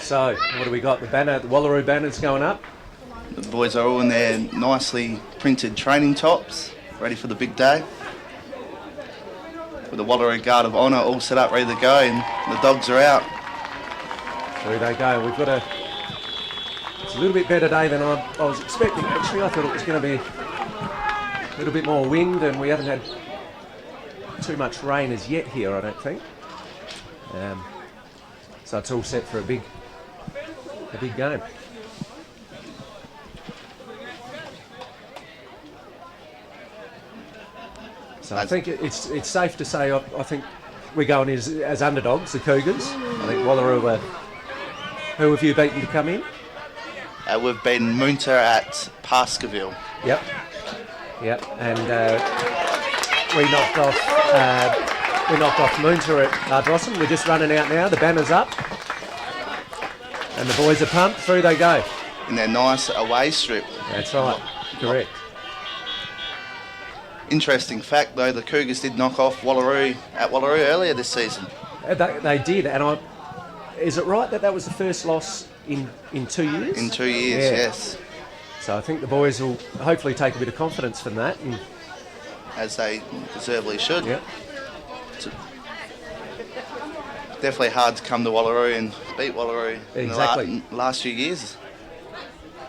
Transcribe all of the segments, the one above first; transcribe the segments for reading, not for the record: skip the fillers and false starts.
So, what do we got? The banner, the Wallaroo banner's going up. The boys are all in their nicely printed training tops, ready for the big day. With the Wallaroo Guard of Honour all set up, ready to go, and the dogs are out. Through they go. We've got it's a little bit better day than I was expecting, actually. I thought it was going to be a little bit more wind, and we haven't had too much rain as yet here, I don't think. So it's all set for a big game. So I think it's safe to say I think we're going as underdogs, the Cougars. I think Wallaroo. Who have you beaten to come in? We've beaten Munter at Pascaville. Yep. And we knocked off Munter at Ardrossan. We're just running out now. The banner's up, and the boys are pumped. Through they go. In their nice away strip. That's right. Correct. Interesting fact, though, the Cougars did knock off Wallaroo earlier this season. They did, and is it right that was the first loss in 2 years? In 2 years, yes. So I think the boys will hopefully take a bit of confidence from that. As they deservedly should. Yep. It's definitely hard to come to Wallaroo and beat Wallaroo in the last few years.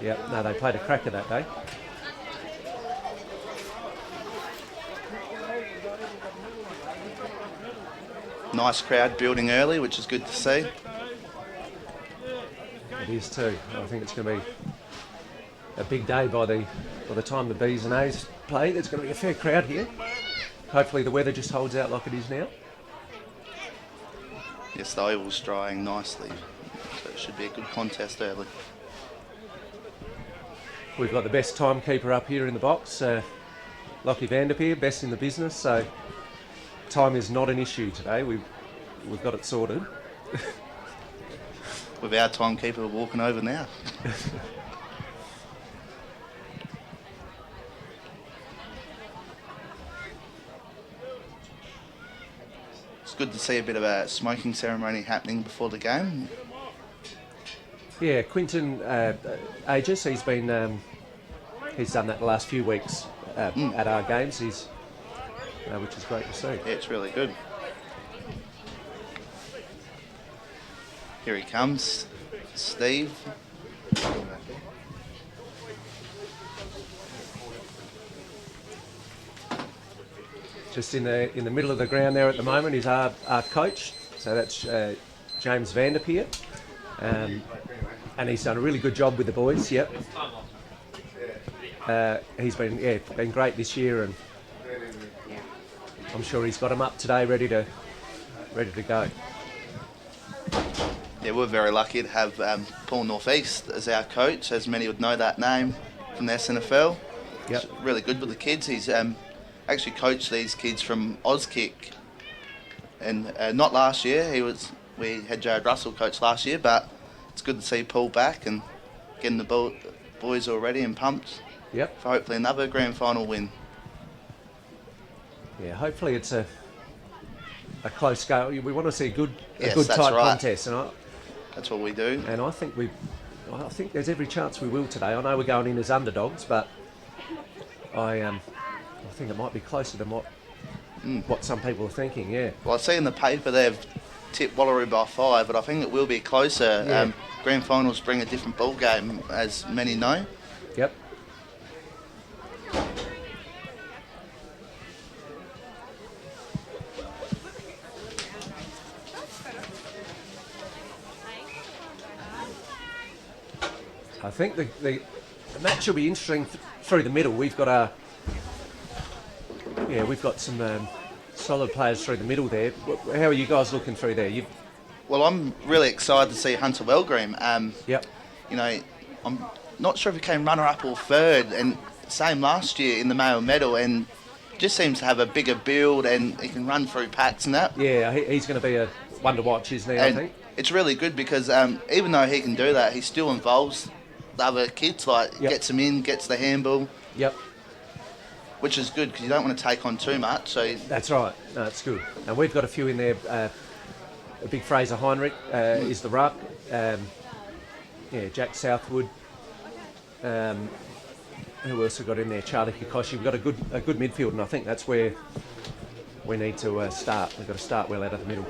Yep, no, they played a cracker that day. Nice crowd building early, which is good to see. It is too. I think it's going to be a big day by the time the B's and A's play. There's going to be a fair crowd here. Hopefully the weather just holds out like it is now. Yes, the oval's drying nicely, so it should be a good contest early. We've got the best timekeeper up here in the box, Lockie Vanderpeer, best in the business, so time is not an issue today. We've got it sorted. With our timekeeper walking over now. It's good to see a bit of a smoking ceremony happening before the game. Yeah, Quinton Aegis, he's done that the last few weeks at our games. Which is great to see. Yeah, it's really good. Here he comes, Steve. Just in the middle of the ground there at the moment is our coach. So that's James Vanderpeer, and he's done a really good job with the boys. Yep. He's been great this year, and I'm sure he's got them up today, ready to go. Yeah, we're very lucky to have Paul Northeast as our coach, as many would know that name from the SNFL. Yep. He's really good with the kids. He's actually coached these kids from Auskick, and not last year. We had Jared Russell coach last year, but it's good to see Paul back and getting the boys all ready and pumped. Yep. For hopefully another grand final win. Yeah, hopefully it's a close game. We want to see a good tight right. contest, and that's what we do. And I think there's every chance we will today. I know we're going in as underdogs, but I think it might be closer than what some people are thinking. Yeah. Well, I see in the paper they've tipped Wallaroo by 5, but I think it will be closer. Yeah. Grand finals bring a different ball game, as many know. Yep. I think the match will be interesting through the middle. We've got some solid players through the middle there. How are you guys looking through there? Well, I'm really excited to see Hunter Wellgream. Yep. You know, I'm not sure if he came runner-up or third, and same last year in the male medal, and just seems to have a bigger build, and he can run through packs and that. Yeah, he's going to be a one to watch, isn't he? I think it's really good because even though he can do that, he still involves the other kids, gets them in, gets the handball. Yep. Which is good because you don't want to take on too much. So that's right. No, it's good. And we've got a few in there. A big Fraser Heinrich is the ruck. Jack Southwood. Who else have got in there? Charlie Kikoshi. We've got a good midfield, and I think that's where we need to start. We've got to start well out of the middle.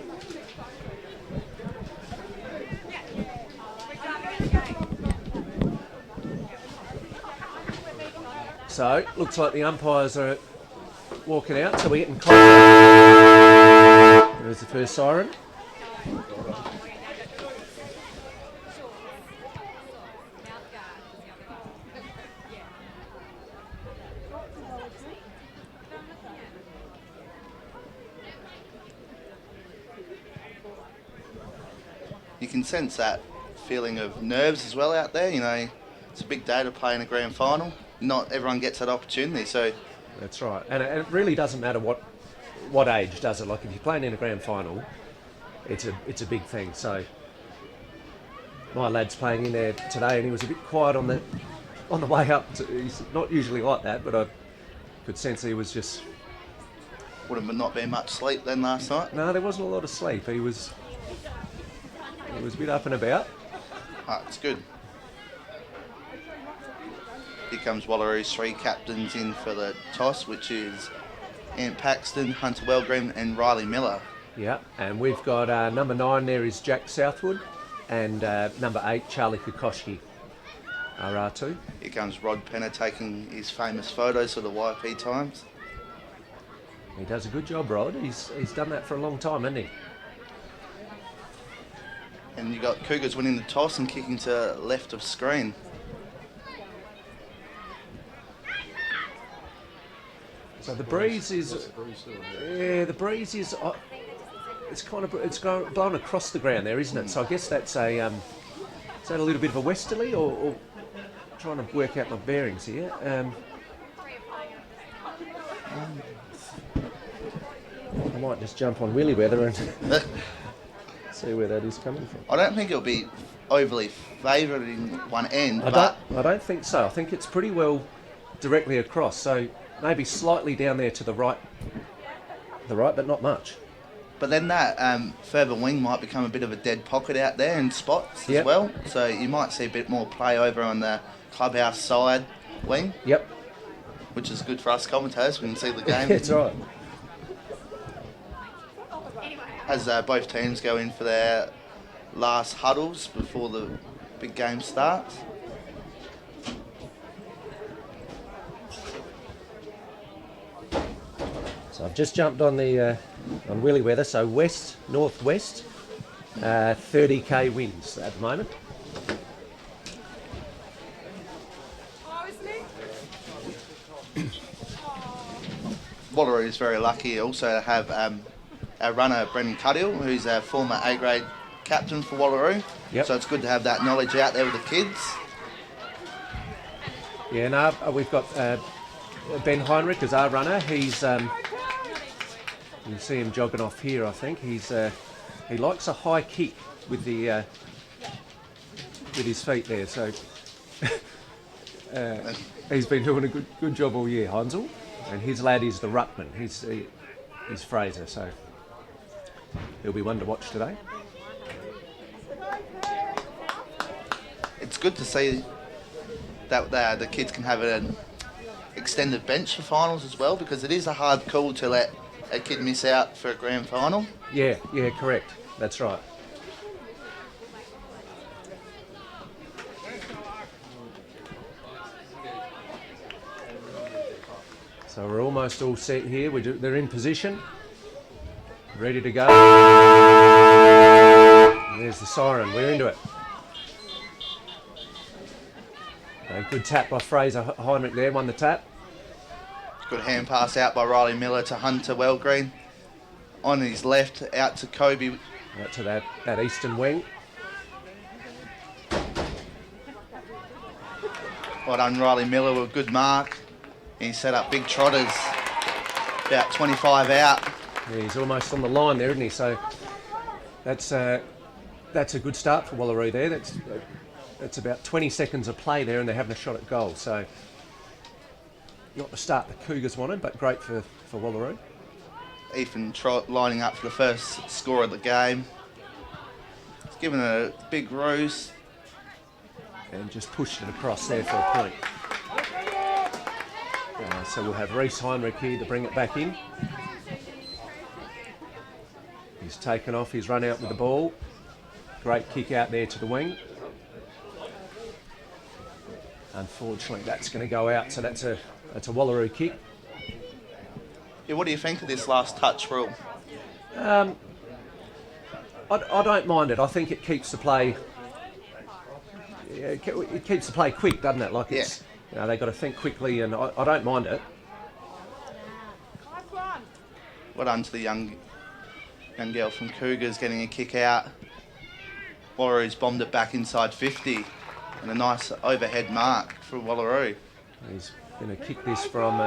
So, looks like the umpires are walking out, so we're getting close. There's the first siren. You can sense that feeling of nerves as well out there. You know, it's a big day to play in a grand final. Not everyone gets that opportunity, so... That's right. And it really doesn't matter what age, does it? Like, if you're playing in a grand final, it's a big thing. So my lad's playing in there today, and he was a bit quiet on the way up. He's not usually like that, but I could sense he was just... Would have not been much sleep then last night? No, there wasn't a lot of sleep. He was a bit up and about. Ah, it's good. Here comes Wallaroo's 3 captains in for the toss, which is Ant Paxton, Hunter Wellgreen and Riley Miller. Yeah, and we've got number 9 there is Jack Southwood, and number 8, Charlie Kikoshi, RR2. Here comes Rod Penner taking his famous photos for the YP Times. He does a good job, Rod. He's done that for a long time, hasn't he? And you got Cougars winning the toss and kicking to left of screen. So the breeze is, the breeze is, it's blowing across the ground there, isn't it? So I guess that's is that a little bit of a westerly, or trying to work out my bearings here. I might just jump on Willy Weather and see where that is coming from. I don't think it'll be overly favouring one end, I don't think so. I think it's pretty well directly across. So maybe slightly down there to the right, but not much. But then that further wing might become a bit of a dead pocket out there in spots as well. So you might see a bit more play over on the clubhouse side wing. Yep. Which is good for us commentators. We can see the game. That's right. As both teams go in for their last huddles before the big game starts. So I've just jumped on the on Willy Weather. So west northwest, 30k winds at the moment. Wallaroo is very lucky also to have our runner Brendan Cuddill, who's a former A-grade captain for Wallaroo. Yep. So it's good to have that knowledge out there with the kids. Yeah, no, we've got Ben Heinrich as our runner. He's you can see him jogging off here. I think he likes a high kick with the with his feet there. So he's been doing a good job all year, Hansel. And his lad is the ruckman. He's Fraser. So he'll be one to watch today. It's good to see that the kids can have an extended bench for finals as well, because it is a hard call to let a kid miss out for a grand final. Yeah, correct. That's right. So we're almost all set here. They're in position, ready to go. There's the siren. We're into it. Good tap by Fraser Heinrich there. Won the tap. Good hand pass out by Riley Miller to Hunter Wellgreen. On his left, out to Kobe. Out to that eastern wing. Well done, Riley Miller, with a good mark. He set up big trotters, about 25 out. Yeah, he's almost on the line there, isn't he? So that's a good start for Wallaroo there. That's about 20 seconds of play there, and they're having a shot at goal. So not the start the Cougars wanted, but great for Wallaroo. Ethan Trott lining up for the first score of the game. He's given a big ruse. and just pushed it across there for a point. So we'll have Heinrich here to bring it back in. He's taken off, he's run out with the ball. Great kick out there to the wing. Unfortunately, that's going to go out, so that's a Wallaroo kick. Yeah, what do you think of this last touch rule? I don't mind it. I think it keeps the play. It keeps the play quick, doesn't it? Like it's, they've got to think quickly, and I don't mind it. Well done to the young girl from Cougars getting a kick out. Wallaroo's bombed it back inside 50, and a nice overhead mark for Wallaroo. He's going to kick this from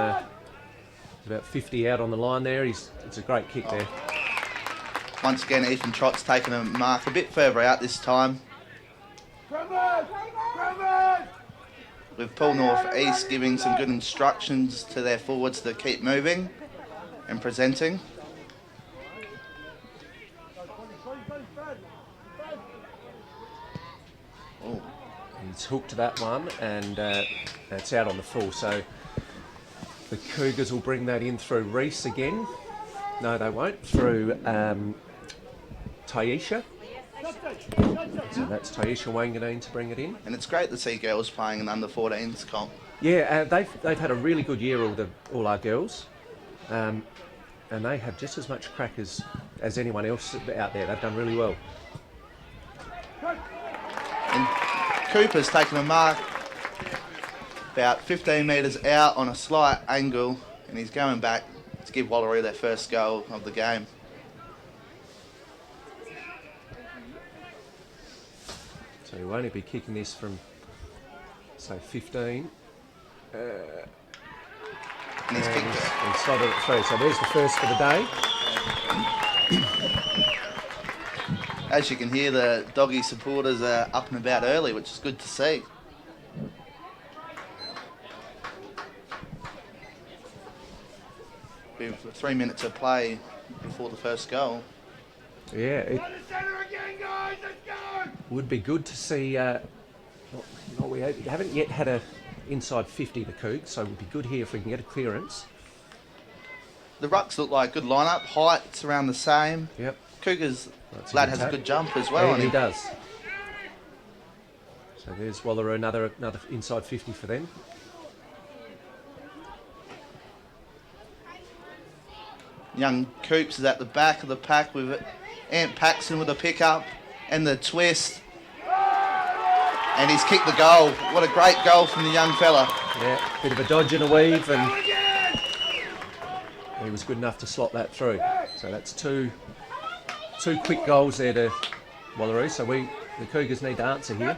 about 50 out on the line there. It's a great kick there. Once again, Ethan Trott's taken a mark a bit further out this time. With Paul North East giving some good instructions to their forwards to keep moving and presenting. Oh. He's hooked that one, and that's out on the full. So the Cougars will bring that in through Reese again. No, they won't. Through Taisha. So that's Taisha Wanganeen to bring it in. And it's great to see girls playing an under-14s comp. Yeah, they've had a really good year, all our girls. And they have just as much crack as anyone else out there. They've done really well. And Cooper's taken a mark about 15 metres out on a slight angle, and he's going back to give Wallaroo their first goal of the game. So he'll only be kicking this from, say, 15. And he's kicked it. He slotted it through. So there's the first for the day. As you can hear, the Doggy supporters are up and about early, which is good to see. With 3 minutes of play before the first goal. Yeah, it would be good to see. We haven't yet had a inside 50 the Cougs, so it would be good here if we can get a clearance. The rucks look like a good lineup. Height's around the same. Yep. Cougars lad has a good jump as well. Yeah, he does. So there's Wallaroo, another inside 50 for them. Young Coops is at the back of the pack with Ant Paxton with a pickup and the twist. And he's kicked the goal. What a great goal from the young fella. Yeah, bit of a dodge and a weave, and he was good enough to slot that through. So that's two quick goals there to Wallaroo. So the Cougars need to answer here.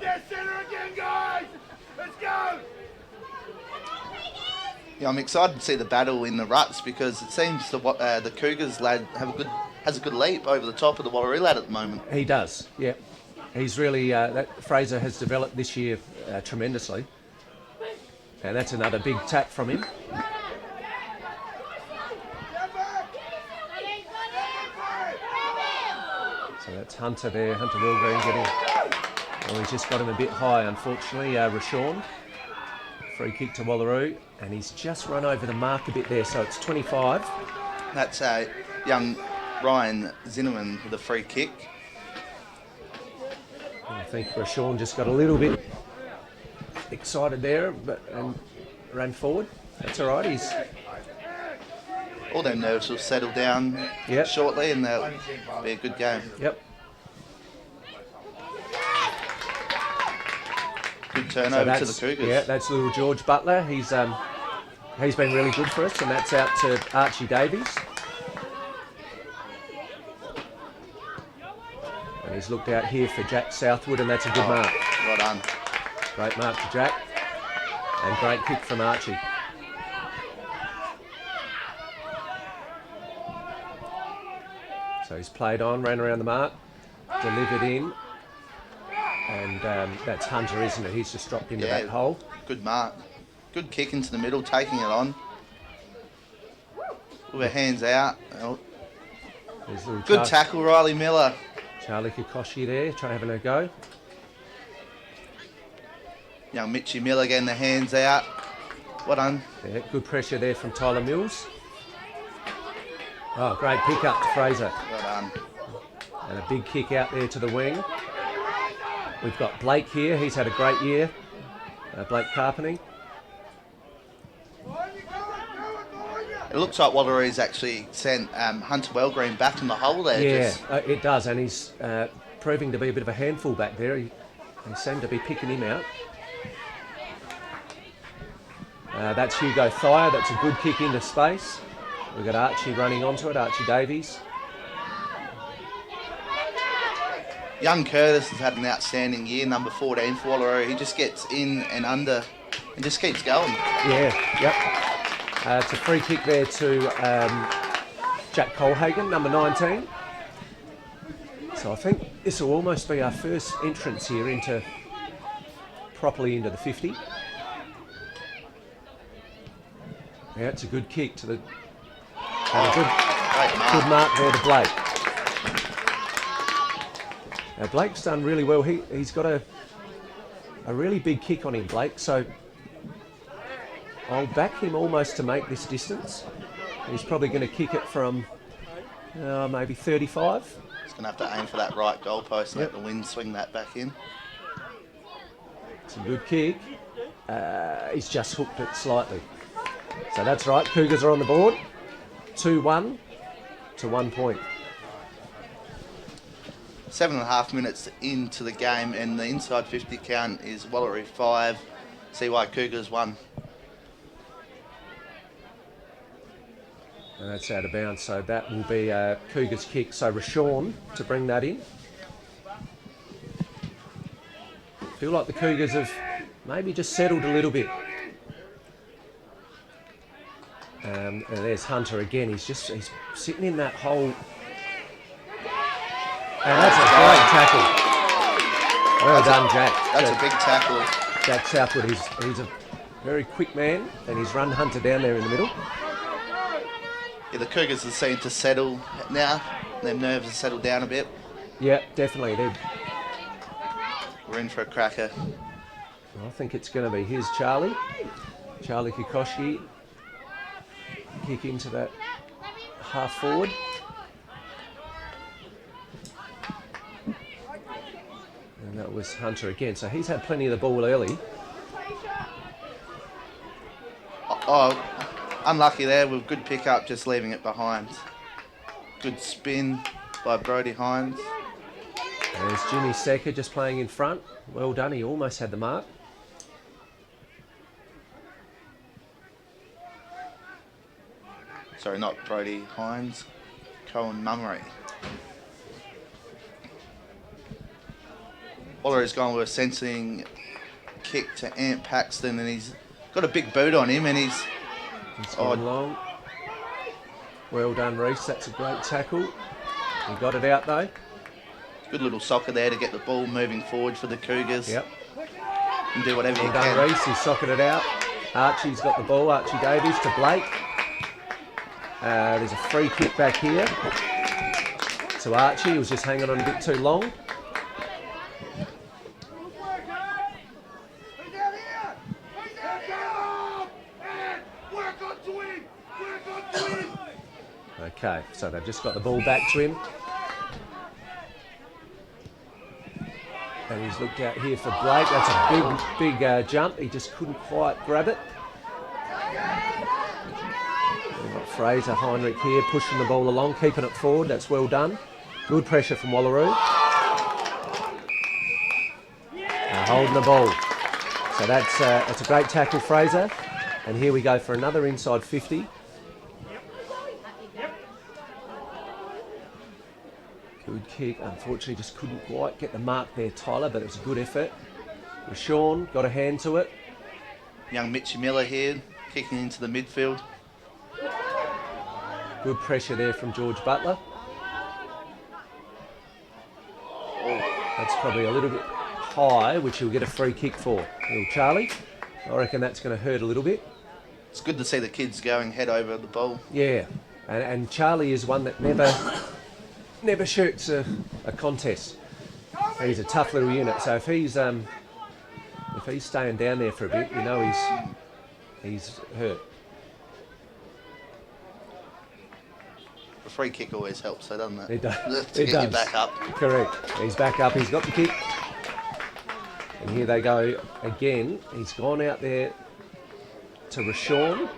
Yeah, I'm excited to see the battle in the ruts because it seems the Cougars lad has a good leap over the top of the Wallaroo lad at the moment. He does, yeah. He's really, Fraser has developed this year tremendously. And that's another big tap from him. So that's Hunter there, Hunter Wilgreen getting... Well, he's just got him a bit high, unfortunately. Rashawn, free kick to Wallaroo, and he's just run over the mark a bit there, so it's 25. That's young Ryan Zinnerman with a free kick. I think Rashawn just got a little bit excited there, and ran forward. That's all right. All their nerves will settle down shortly, and they'll be a good game. Yep. Good turnover to the Cougars. Yeah, that's little George Butler. He's been really good for us, and that's out to Archie Davies. And he's looked out here for Jack Southwood, and that's a good mark. Well done. Great mark to Jack, and great kick from Archie. So he's played on, ran around the mark, delivered in, and that's Hunter, isn't it? He's just dropped into that hole. Good mark. Good kick into the middle, taking it on. With her hands out. Good tackle, Riley Miller. Charlie Kikoshi there, having a go. Young Mitchy Miller getting the hands out. Well done. Yeah, good pressure there from Tyler Mills. Oh, great pick up to Fraser. Well done. And a big kick out there to the wing. We've got Blake here. He's had a great year. Blake Carpening. It looks like Wallaroo's actually sent Hunter Wellgreen back in the hole there. Yeah, it does. And he's proving to be a bit of a handful back there. They seem to be picking him out. That's Hugo Thayer. That's a good kick into space. We've got Archie running onto it, Archie Davies. Young Curtis has had an outstanding year, number 14 for Wallaroo. He just gets in and under and just keeps going. Yeah, yep. It's a free kick there to Jack Colhagen, number 19. So I think this will almost be our first entrance here properly into the 50. Yeah, it's a good kick to the... And a good mark there to Blake. Now Blake's done really well. He's got a really big kick on him, Blake. So I'll back him almost to make this distance. He's probably going to kick it from maybe 35. He's going to have to aim for that right goalpost and let the wind swing that back in. It's a good kick. He's just hooked it slightly. So that's right. Cougars are on the board. 2-1 to 1 point. 7.5 minutes into the game, and the inside 50 count is Wallaroo 5, CY Cougars 1. And that's out of bounds, so that will be a Cougars kick. So Rashawn to bring that in. Feel like the Cougars have maybe just settled a little bit. And there's Hunter again. He's sitting in that hole. And that's a great tackle. Well done, Jack. That's a big tackle. Jack Southwood, he's a very quick man, and he's run Hunter down there in the middle. Yeah, the Cougars have seemed to settle now. Their nerves have settled down a bit. Yeah, definitely. We're in for a cracker. I think it's going to be his Charlie Kikoski. Kick into that half forward. And that was Hunter again. So he's had plenty of the ball early. Unlucky there with good pick up, just leaving it behind. Good spin by Brodie Hines. There's Jimmy Secker just playing in front. Well done, he almost had the mark. Sorry, not Brodie Hines. Cohen Mummery. Wallaroo's gone with a sensing kick to Ant Paxton, and he's got a big boot on him, and he's gone long. Well done, Reese. That's a great tackle. He got it out though. Good little soccer there to get the ball moving forward for the Cougars. Yep. And do whatever you can. Well done, Reese. He's socketed it out. Archie's got the ball. Archie Davies to Blake. There's a free kick back here to Archie. He was just hanging on a bit too long. Okay, so they've just got the ball back to him. And he's looked out here for Blake. That's a big jump. He just couldn't quite grab it. We've got Fraser, Heinrich here pushing the ball along, keeping it forward. That's well done. Good pressure from Wallaroo. Holding the ball. So that's a great tackle, Fraser. And here we go for another inside 50. Good kick. Unfortunately, just couldn't quite get the mark there, Tyler, but it was a good effort. Rashawn got a hand to it. Young Mitchy Miller here, kicking into the midfield. Good pressure there from George Butler. That's probably a little bit high, which he'll get a free kick for. Little Charlie. I reckon that's going to hurt a little bit. It's good to see the kids going head over the ball. Yeah, and Charlie is one that never shirks a contest. He's a tough little unit, so if if he's staying down there for a bit, you know he's hurt. A free kick always helps, though, doesn't it? It does. To get you back up. Correct. He's back up. He's got the kick. And here they go again. He's gone out there to Rashawn.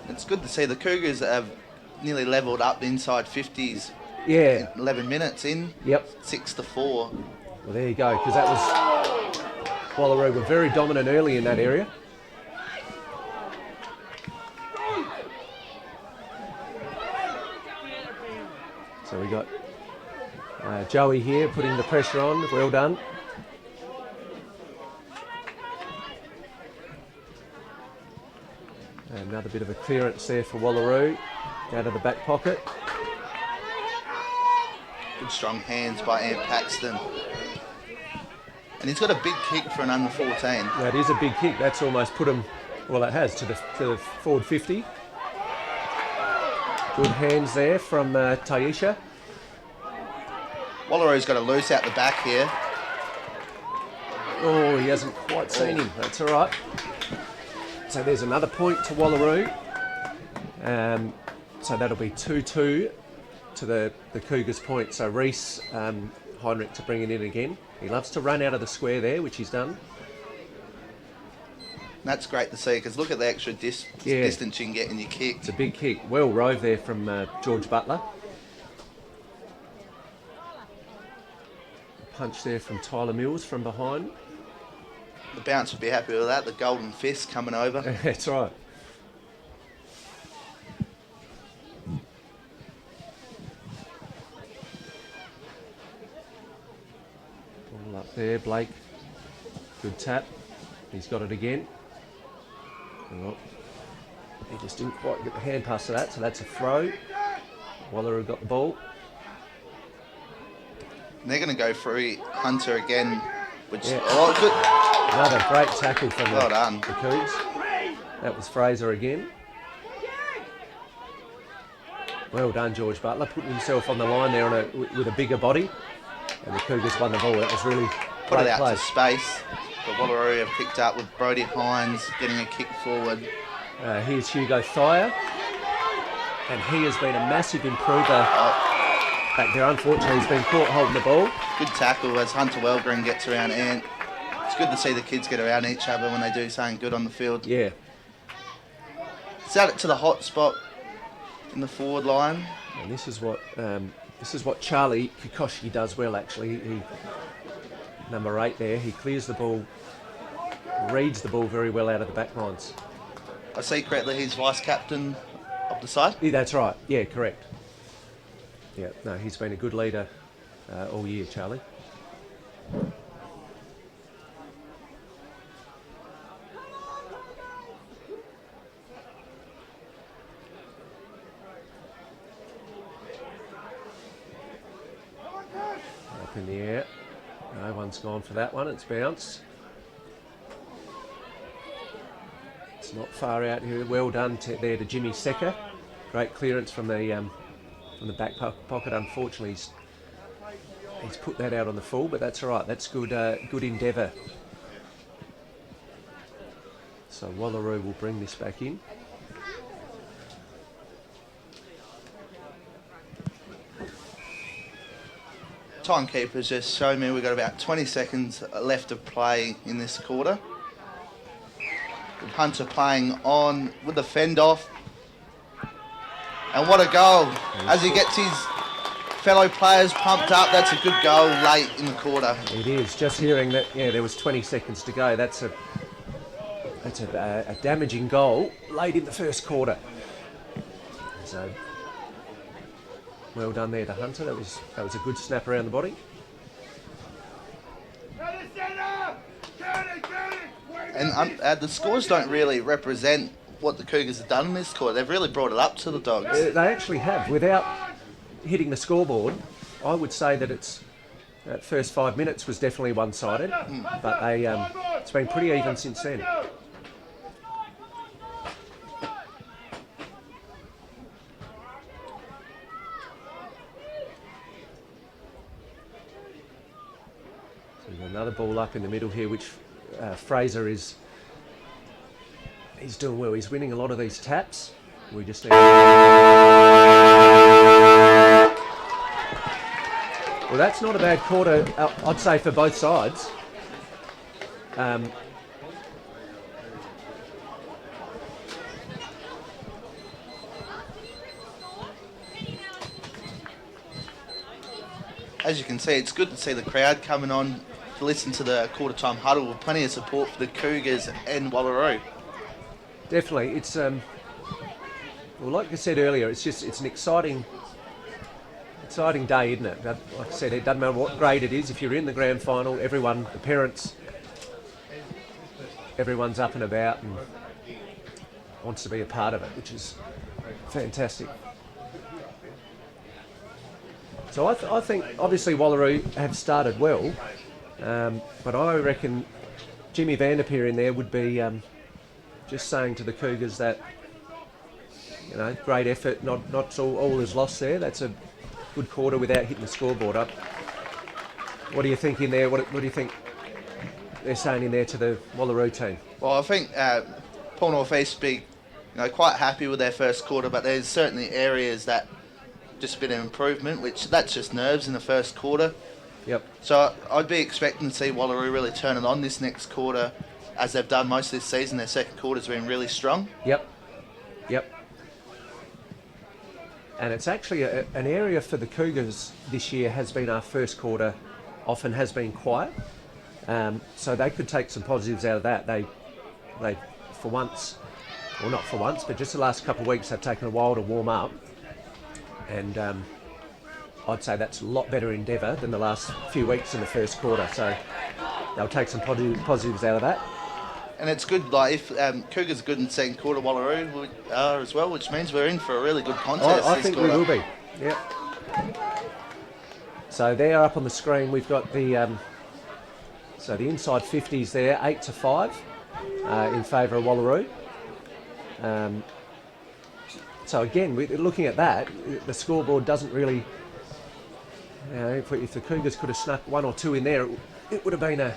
It's good to see the Cougars have nearly levelled up inside 50s. Yeah. 11 minutes in. Yep. 6-4. Well, there you go, because that was... Wallaroo were very dominant early in that area. So we got Joey here putting the pressure on. Well done. Another bit of a clearance there for Wallaroo out of the back pocket. Good strong hands by Ant Paxton. And he's got a big kick for an under 14. That is a big kick. That's almost put him, well, it has, to the forward 50. Good hands there from Taisha. Wallaroo's got a loose out the back here. Oh, he hasn't quite seen him. That's all right. So there's another point to Wallaroo. So that'll be 2-2 to the Cougars' point. So Reese, Heinrich to bring it in again. He loves to run out of the square there, which he's done. That's great to see, because look at the extra distance you can get in your kick. It's a big kick. Well rove there from George Butler. A punch there from Tyler Mills from behind. The bounce would be happy with that. The golden fist coming over. That's right. Ball up there, Blake. Good tap. He's got it again. Oh, he just didn't quite get the hand pass to that, so that's a throw. Wallaroo got the ball. And they're going to go for Hunter again, which Yeah. oh, good. Another great tackle from Well done. the Cougs. That was Fraser again. Well done, George Butler, putting himself on the line there with a bigger body. And the Cougars won the ball. That was really Put great it out play. to space. But Wallaroo have picked up with Brodie Hines getting a kick forward. Here's Hugo Thayer. And he has been a massive improver back there. Unfortunately, he's been caught holding the ball. Good tackle as Hunter Wellgren gets around Ant. It's good to see the kids get around each other when they do something good on the field. Yeah. It's out it to the hot spot in the forward line. And this is what Charlie Kikoshi does well, actually. Number 8 there, he clears the ball, reads the ball very well out of the back lines. I see correctly he's vice captain of the side. Yeah, that's right. Yeah, correct. Yeah, no, he's been a good leader all year, Charlie. Up in the air. No one's gone for that one. It's bounced. It's not far out here. Well done there to Jimmy Secker. Great clearance from the back pocket. Unfortunately, he's put that out on the full, but that's all right. That's good. Good endeavour. So Wallaroo will bring this back in. Timekeepers just showed me we've got about 20 seconds left of play in this quarter. With Hunter playing on with the fend off. And what a goal. As he gets his fellow players pumped up, that's a good goal late in the quarter. It is. Just hearing that, yeah, there was 20 seconds to go. That's a damaging goal late in the first quarter. So well done there to Hunter. That was a good snap around the body. And the scores don't really represent what the Cougars have done in this quarter. They've really brought it up to the Dogs. They actually have. Without hitting the scoreboard, I would say that that first 5 minutes was definitely one-sided, but it's been pretty even since then. So we've Another ball up in the middle here, which Fraser he's doing well. He's winning a lot of these taps. We just need. Well, that's not a bad quarter, I'd say, for both sides. As you can see, it's good to see the crowd coming on to listen to the quarter time huddle with plenty of support for the Cougars and Wallaroo. Definitely, it's well, like I said earlier, it's an exciting day, isn't it? Like I said, it doesn't matter what grade it is. If you're in the grand final, everyone, the parents, everyone's up and about and wants to be a part of it, which is fantastic. So I think obviously Wallaroo have started well, but I reckon Jimmy Vanderpeer in there would be just saying to the Cougars that, you know, great effort, not all is lost there. That's a good quarter without hitting the scoreboard up. What do you think in there? What do you think they're saying in there to the Wallaroo team? Well, I think Paul North East be quite happy with their first quarter, but there's certainly areas that just a bit of improvement, which that's just nerves in the first quarter. Yep. So I'd be expecting to see Wallaroo really turn it on this next quarter, as they've done most of this season. Their second quarter's been really strong. Yep. And it's actually an area for the Cougars this year has been our first quarter often has been quiet. So they could take some positives out of that. They for once, well not for once, but just the last couple of weeks they've taken a while to warm up. And I'd say that's a lot better endeavour than the last few weeks in the first quarter. So they'll take some positives out of that. And it's good, like if Cougars are good in the second quarter, Wallaroo are as well, which means we're in for a really good contest. I think we will be. Yep. So they're up on the screen. We've got the so the inside 50s there, 8-5 in favour of Wallaroo. So again, looking at that, the scoreboard doesn't really. If the Cougars could have snuck one or two in there, it would have been a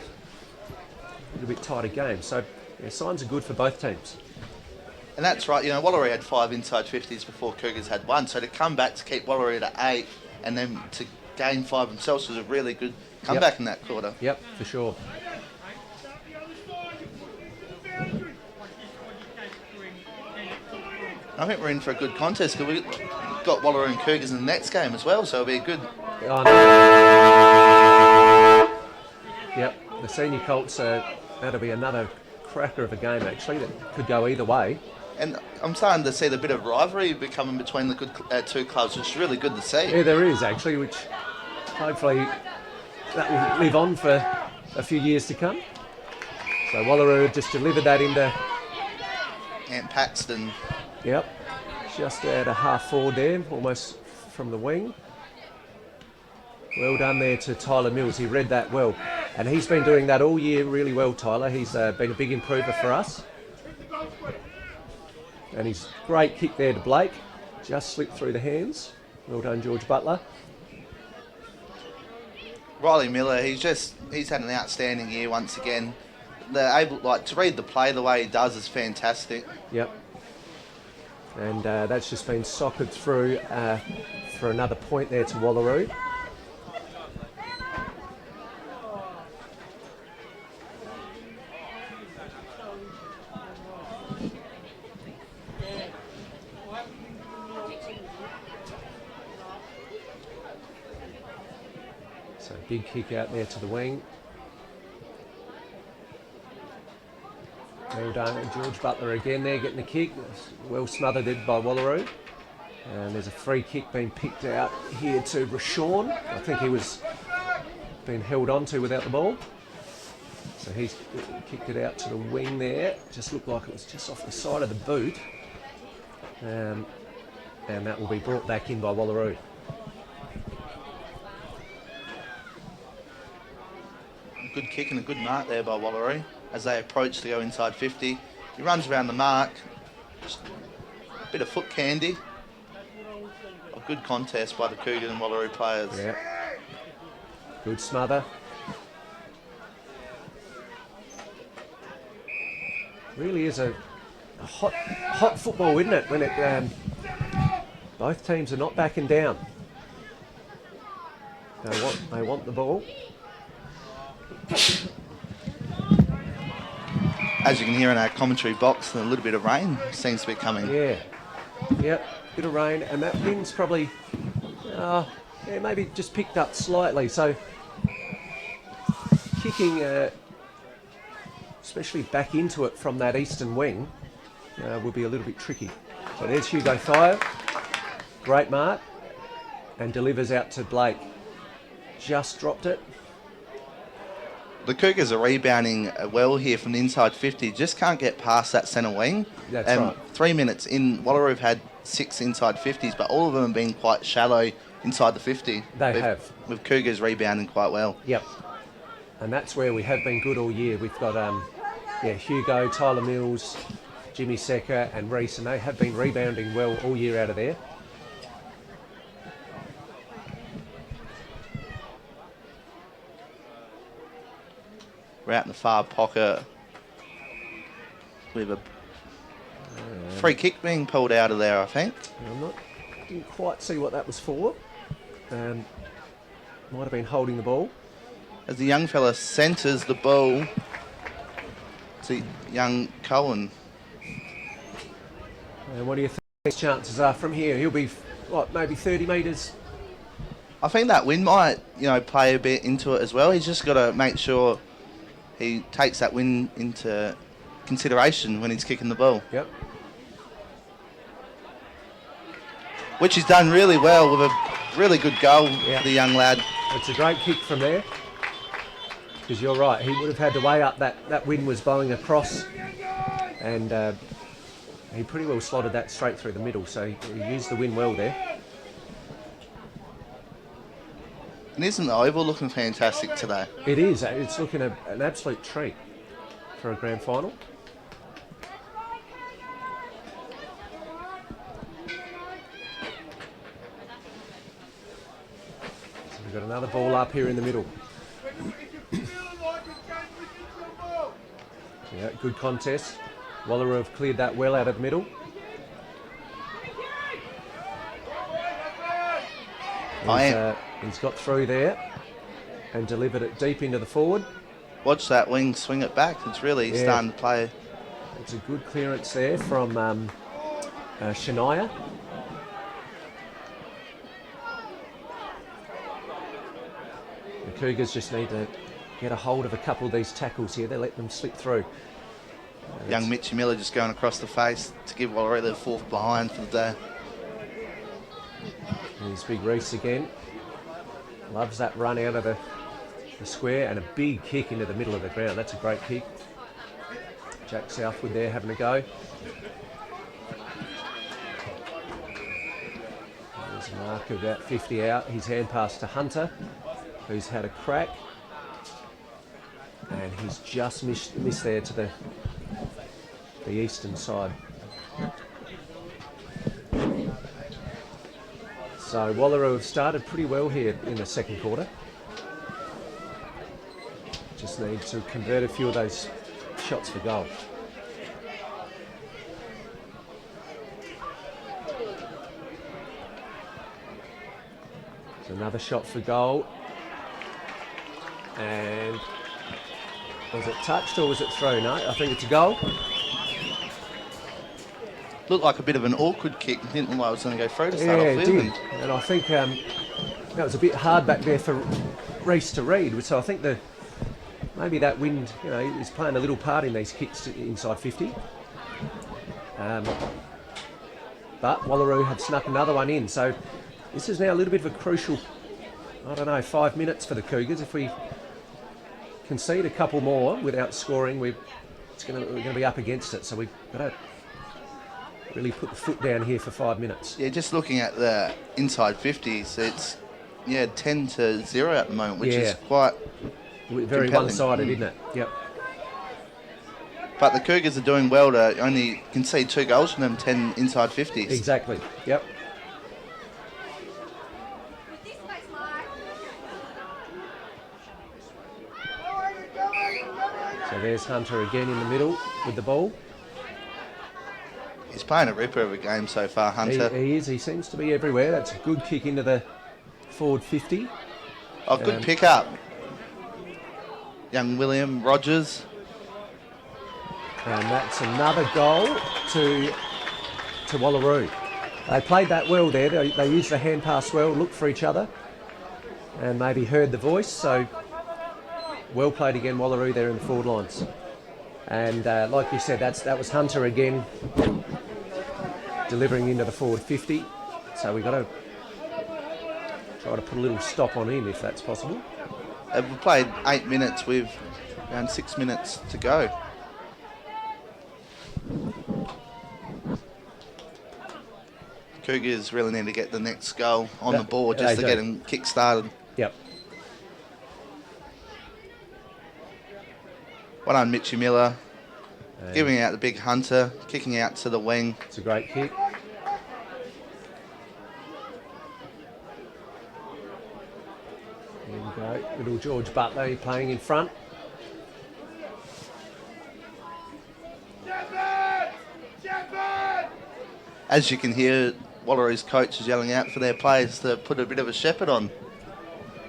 little bit tighter game. So signs are good for both teams. And that's right. Wallaroo had 5 inside 50s before Cougars had 1. So to come back to keep Wallaroo at 8 and then to gain 5 themselves was a really good comeback in that quarter. Yep, for sure. I think we're in for a good contest because we've got Wallaroo and Cougars in the next game as well, so it'll be a good. Yep, the senior Colts, that'll be another cracker of a game actually that could go either way. And I'm starting to see the bit of rivalry becoming between the two clubs, which is really good to see. Yeah, there is actually, which hopefully that will live on for a few years to come. So Wallaroo just delivered that into Ant Paxton. Yep, just at a half forward there, almost from the wing. Well done there to Tyler Mills. He read that well. And he's been doing that all year really well, Tyler. He's been a big improver for us. And his great kick there to Blake. Just slipped through the hands. Well done, George Butler. Riley Miller, he's had an outstanding year once again. They're able to read the play the way he does is fantastic. Yep. And that's just been socketed through for another point there to Wallaroo. So big kick out there to the wing. Well done, George Butler again there getting the kick. Well smothered it by Wallaroo. And there's a free kick being picked out here to Rashawn. I think he was being held onto without the ball. So he's kicked it out to the wing there. Just looked like it was just off the side of the boot. And that will be brought back in by Wallaroo. Good kick and a good mark there by Wallaroo as they approach to go inside 50. He runs around the mark. Just a bit of foot candy. A good contest by the Cougar and Wallaroo players. Yeah. Good smother. Really is a hot football, isn't it? When both teams are not backing down. They want the ball. As you can hear in our commentary box, a little bit of rain seems to be coming. Yeah. Yep. Bit of rain, and that wind's probably maybe just picked up slightly. So kicking, especially back into it from that eastern wing, will be a little bit tricky. So there's Hugo Thayer. Great mark, and delivers out to Blake. Just dropped it. The Cougars are rebounding well here from the inside 50. Just can't get past that centre wing. That's right. 3 minutes in, Wallaroo have had 6 inside 50s, but all of them have been quite shallow inside the 50. They have. With Cougars rebounding quite well. Yep. And that's where we have been good all year. We've got Hugo, Tyler Mills, Jimmy Secker and Reese, and they have been rebounding well all year out of there. We're out in the far pocket with a free kick being pulled out of there, I think. Didn't quite see what that was for. Might have been holding the ball. As the young fella centres the ball to young Cohen. And what do you think his chances are from here? He'll be, maybe 30 metres? I think that wind might, play a bit into it as well. He's just got to make sure he takes that wind into consideration when he's kicking the ball. Yep. Which he's done really well with a really good goal for the young lad. It's a great kick from there. Because you're right, he would have had to weigh up that wind was blowing across, and he pretty well slotted that straight through the middle, so he used the wind well there. And isn't the oval looking fantastic today? It is. It's looking an absolute treat for a grand final. So we've got another ball up here in the middle. Yeah, good contest. Wallaroo have cleared that well out of the middle. He's got through there and delivered it deep into the forward. Watch that wing swing it back. It's really starting to play. It's a good clearance there from Shania. The Cougars just need to get a hold of a couple of these tackles here. They let them slip through. Young Mitchy Miller just going across the face to give Wallaroo their fourth behind for the day. Here's Big Reese again. Loves that run out of the square and a big kick into the middle of the ground. That's a great kick. Jack Southwood there having a go. There's a mark of about 50 out. His hand pass to Hunter, who's had a crack. And he's just missed there to the eastern side. So Wallaroo have started pretty well here in the second quarter. Just need to convert a few of those shots for goal. So another shot for goal. And was it touched or was it thrown? No, I think it's a goal. Looked like a bit of an awkward kick. Didn't look like it was going to go through to start off with. It did. And I think that was a bit hard back there for Reese to read. So I think maybe that wind, is playing a little part in these kicks inside 50. But Wallaroo have snuck another one in. So this is now a little bit of a crucial, 5 minutes for the Cougars. If we concede a couple more without scoring, we're going to be up against it. So we've got to really put the foot down here for 5 minutes. Yeah, just looking at the inside 50s, it's 10-0 at the moment, which is quite very compelling. One-sided, isn't it? Yep. But the Cougars are doing well to only concede 2 goals from them 10 inside 50s. Exactly. Yep. So So there's Hunter again in the middle with the ball. He's playing a ripper of a game so far, Hunter. He is. He seems to be everywhere. That's a good kick into the forward 50. Oh, good pick-up. Young William Rogers. And that's another goal to Wallaroo. They played that well there. They used the hand pass well, looked for each other, and maybe heard the voice. So well played again, Wallaroo there in the forward lines. And like you said, that was Hunter again, delivering into the forward 50. So we've got to try to put a little stop on him if that's possible. We've played 8 minutes with around 6 minutes to go. Cougars really need to get the next goal on the board just to get him kick-started. Yep. Well done, Mitchie Miller. Giving out the big Hunter, kicking out to the wing. It's a great kick. There we go. Little George Butler playing in front. As you can hear, Wallaroo's coach is yelling out for their players to put a bit of a shepherd on.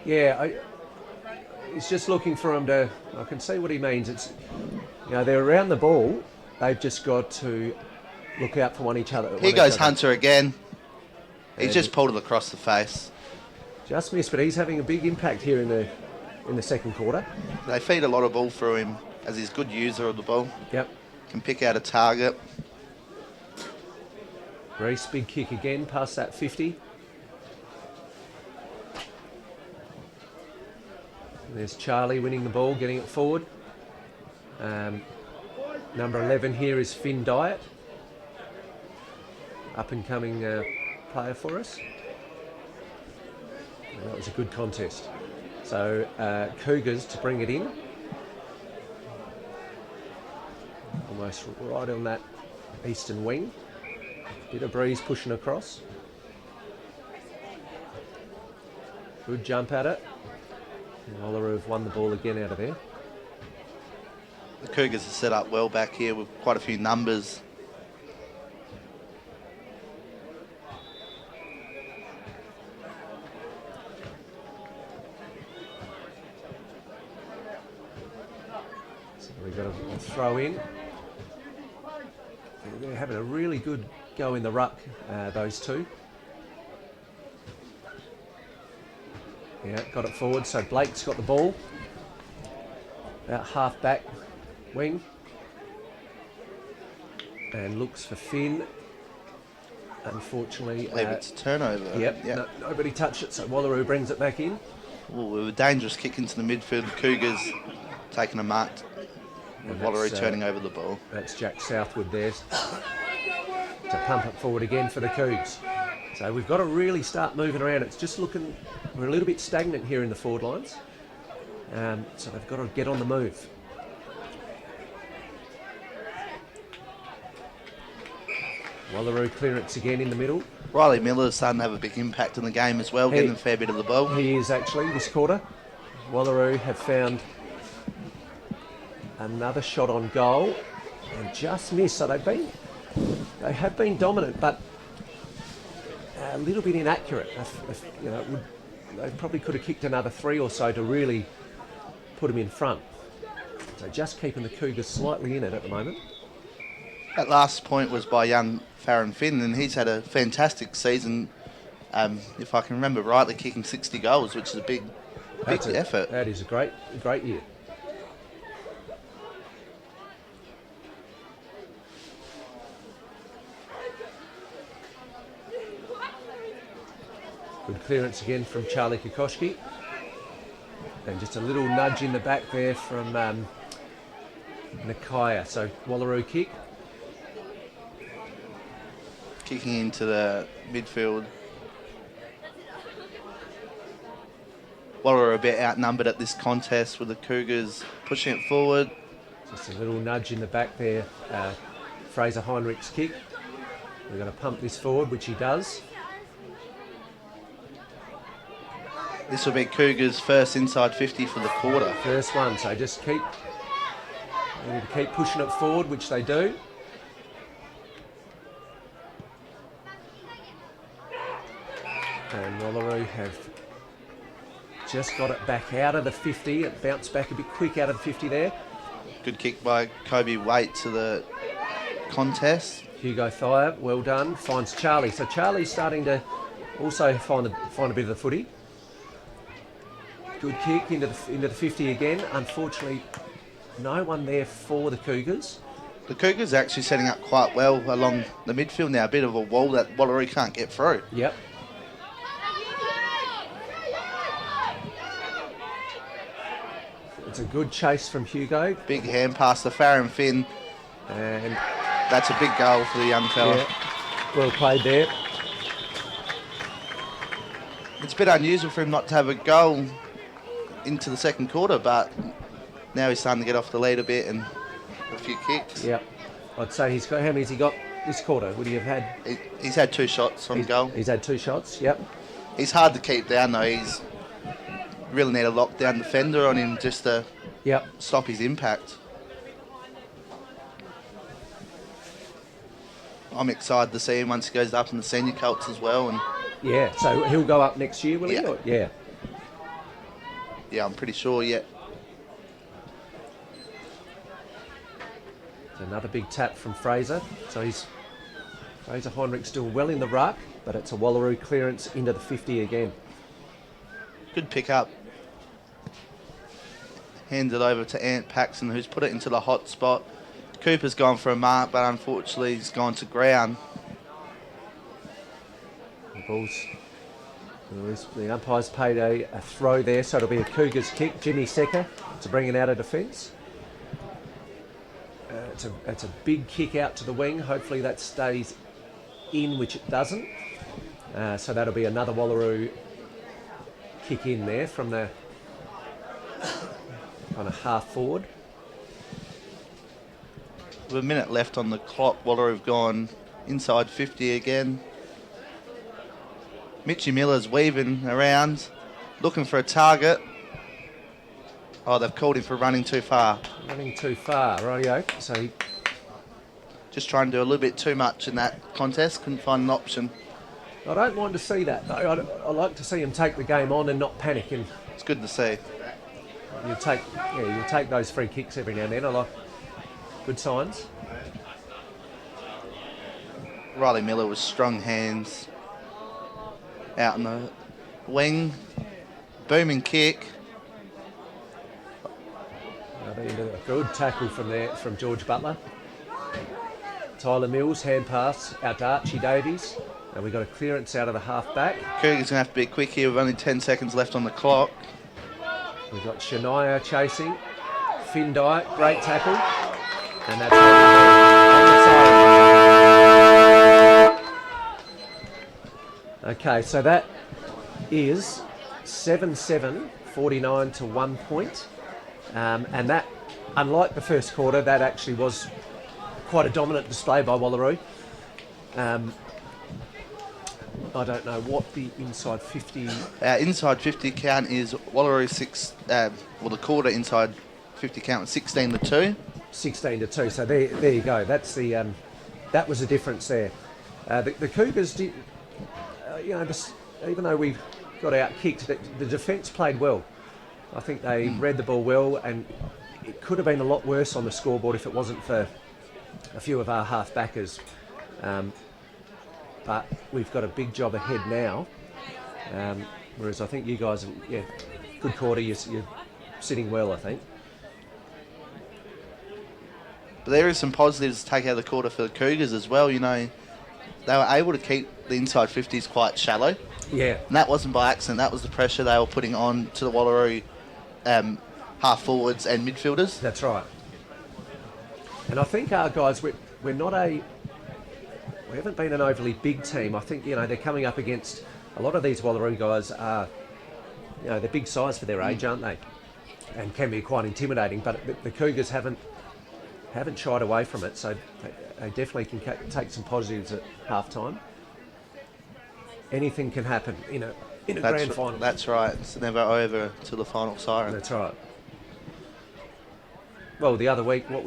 Yeah, he's just looking for him to. I can see what he means. It's, they're around the ball. They've just got to look out for one each other. Here goes Hunter again. He's just pulled it across the face. Just missed, but he's having a big impact here in the second quarter. They feed a lot of ball through him as he's a good user of the ball. Yep. Can pick out a target. Reese, big kick again, past that 50. There's Charlie winning the ball, getting it forward. Number 11 here is Finn Dyatt. Up and coming player for us. And that was a good contest. So Cougars to bring it in. Almost right on that eastern wing. Bit of breeze pushing across. Good jump at it. Wallaroo have won the ball again out of there. The Cougars are set up well back here with quite a few numbers. So we've got a throw in. They're having a really good go in the ruck, those two. Yeah, got it forward, so Blake's got the ball. About half back wing. And looks for Finn. Unfortunately... I believe it's a turnover. Yep, no, nobody touched it, so Wallaroo brings it back in. Ooh, with a dangerous kick into the midfield. The Cougars taking a mark. With Wallaroo turning over the ball. That's Jack Southwood there to pump it forward again for the Cougs. So we've got to really start moving around. It's just looking, we're a little bit stagnant here in the forward lines. So they've got to get on the move. Wallaroo clearance again in the middle. Riley Miller's starting to have a big impact in the game as well, getting a fair bit of the ball. He is actually this quarter. Wallaroo have found another shot on goal and just missed. So they have been dominant, but a little bit inaccurate. They probably could have kicked another 3 or so to really put them in front. So just keeping the Cougars slightly in it at the moment. That last point was by young Farron Finn, and he's had a fantastic season. If I can remember rightly, kicking 60 goals, which is a big effort. That is a great year. Good clearance again from Charlie Kokoschki. And just a little nudge in the back there from Nakaya. So Wallaroo kick. Kicking into the midfield. Wallaroo a bit outnumbered at this contest with the Cougars pushing it forward. Just a little nudge in the back there. Fraser Heinrich's kick. We're going to pump this forward, which he does. This will be Cougars' first inside 50 for the quarter. First one, so just keep They need to keep pushing it forward, which they do. And Wallaroo have just got it back out of the 50. It bounced back a bit quick out of the 50 there. Good kick by Kobe Waite to the contest. Hugo Thayer, well done, finds Charlie. So Charlie's starting to also find a bit of the footy. Good kick into the 50 again. Unfortunately, no one there for the Cougars. The Cougars are actually setting up quite well along the midfield now. A bit of a wall that Wallaroo can't get through. Yep. It's a good chase from Hugo. Big hand pass to Farron Finn. And that's a big goal for the young fella. yeah, well played there. It's a bit unusual for him not to have a goal into the second quarter, but now he's starting to get off the lead a bit and a few kicks. Yep. I'd say he's got, how many has he got this quarter? Would he have had? He's had 2 shots on goal. He's had 2 shots, yep. He's hard to keep down though. He's really need a lockdown defender on him just to stop his impact. I'm excited to see him once he goes up in the senior colts as well. And yeah, so he'll go up next year, will he? Or, yeah. Yeah, I'm pretty sure, yeah. Another big tap from Fraser. So Fraser Heinrich's doing well in the ruck, but it's a Wallaroo clearance into the 50 again. Good pick up. Hands it over to Ant Paxton, who's put it into the hot spot. Cooper's gone for a mark, but unfortunately he's gone to ground. The umpire's paid a throw there, so it'll be a Cougars kick. Jimmy Secker to bring it out of defence. It's a big kick out to the wing. Hopefully that stays in, which it doesn't. So that'll be another Wallaroo kick in there from the kind of half forward. With a minute left on the clock, Wallaroo have gone inside 50 again. Mitchy Miller's weaving around, looking for a target. Oh, they've called him for running too far. Running too far, rightio. So he just trying to do a little bit too much in that contest. Couldn't find an option. I don't mind to see that, though. I like to see him take the game on and not panic. And it's good to see. You take those free kicks every now and then. I like good signs. Riley Miller with strong hands out in the wing. Booming kick. A good tackle from George Butler. Tyler Mills, hand pass out to Archie Davies. And we got a clearance out of the half back. Cougars going to have to be quick here with only 10 seconds left on the clock. We've got Shania chasing. Finn Dye, great tackle. And that's on the side. Okay, so that is 7-7, 49 to 1 point. And that, unlike the first quarter, that actually was quite a dominant display by Wallaroo. I don't know what the inside 50... inside 50 count is Wallaroo 6... the quarter inside 50 count was 16 to 2. 16 to 2, so there you go. That's the... that was the difference there. The Cougars did... even though we got out-kicked, the defence played well. I think they read the ball well, and it could have been a lot worse on the scoreboard if it wasn't for a few of our half-backers. But we've got a big job ahead now. Whereas I think you guys, good quarter, you're sitting well, I think. But there is some positives to take out of the quarter for the Cougars as well. You know, they were able to keep the inside 50s quite shallow. Yeah. And that wasn't by accident. That was the pressure they were putting on to the Wallaroo half forwards and midfielders. That's right. And I think our guys, we haven't been an overly big team. I think, they're coming up against a lot of these Wallaroo guys are, they're big size for their age, aren't they? And can be quite intimidating, but the Cougars haven't shied away from it, so they definitely can take some positives at half-time. Anything can happen in a grand final. That's right. It's never over till the final siren. That's right. well, the other week, what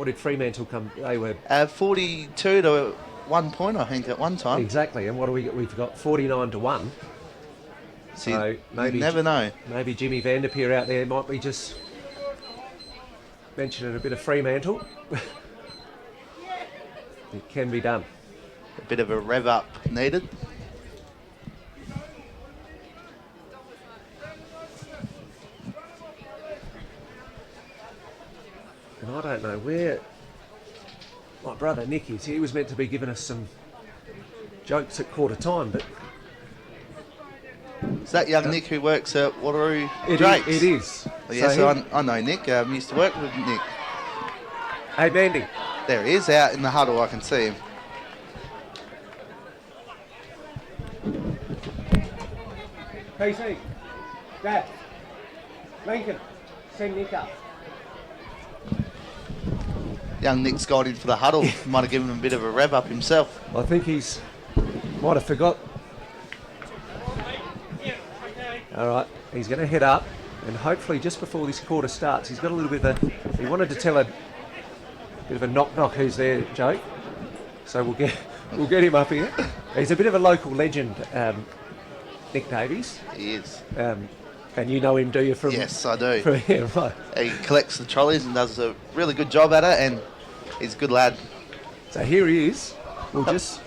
did Fremantle come? They were 42 to 1 point, I think, at one time. exactly. And what do we got? We've got 49 to 1. So So maybe you never know. Maybe Jimmy Vanderpeer out there might be just mentioning a bit of Fremantle. It can be done. A bit of a rev up needed. And I don't know where my brother Nick is. He was meant to be giving us some jokes at quarter time, but Is that young Nick who works at Wallaroo it Drakes? is. Well, yes, I know Nick. Used to work with Nick. Hey, Mandy. There he is, out in the huddle. I can see him. PC, Dad, Lincoln, send Nick up. Young Nick's gone in for the huddle. Might have given him a bit of a rev up himself. I think he's might have forgot. All right, he's going to head up, and hopefully just before this quarter starts, he's got a little bit of a. He wanted to tell a bit of a knock who's there joke, so we'll get him up here. He's a bit of a local legend, Nick Davies. He is. And you know him, do you? From Yes, I do. From here, right? He collects the trolleys and does a really good job at it, and he's a good lad. So here he is. We'll just.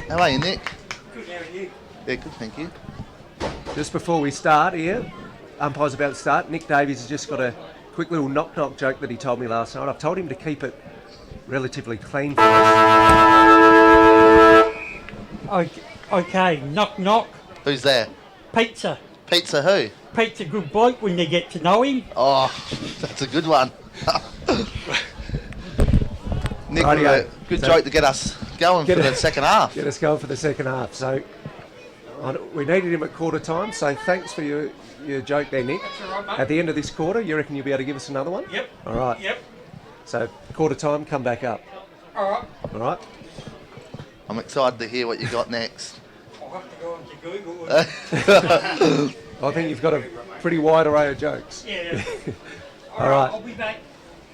How are you, Nick? Good, how are you? Yeah, good, thank you. Just before we start here, umpire's about to start. Nick Davies has just got a quick little knock joke that he told me last night. I've told him to keep it relatively clean for us. Okay, knock. Who's there? Pizza. Pizza who? Pete's a good bloke when you get to know him. Oh, that's a good one. Nick, with Rightio. a good So- joke to get us going for the second half. Get us going for the second half. So we needed him at quarter time, so thanks for your joke there, Nick. That's all right, mate. At the end of this quarter, you reckon you'll be able to give us another one? Yep. All right. Yep. So quarter time, come back up. All right. All right? I'm excited to hear what you got next. I'll have to go onto Google. I think you've got a pretty wide array of jokes. Yeah. All right. I'll be back.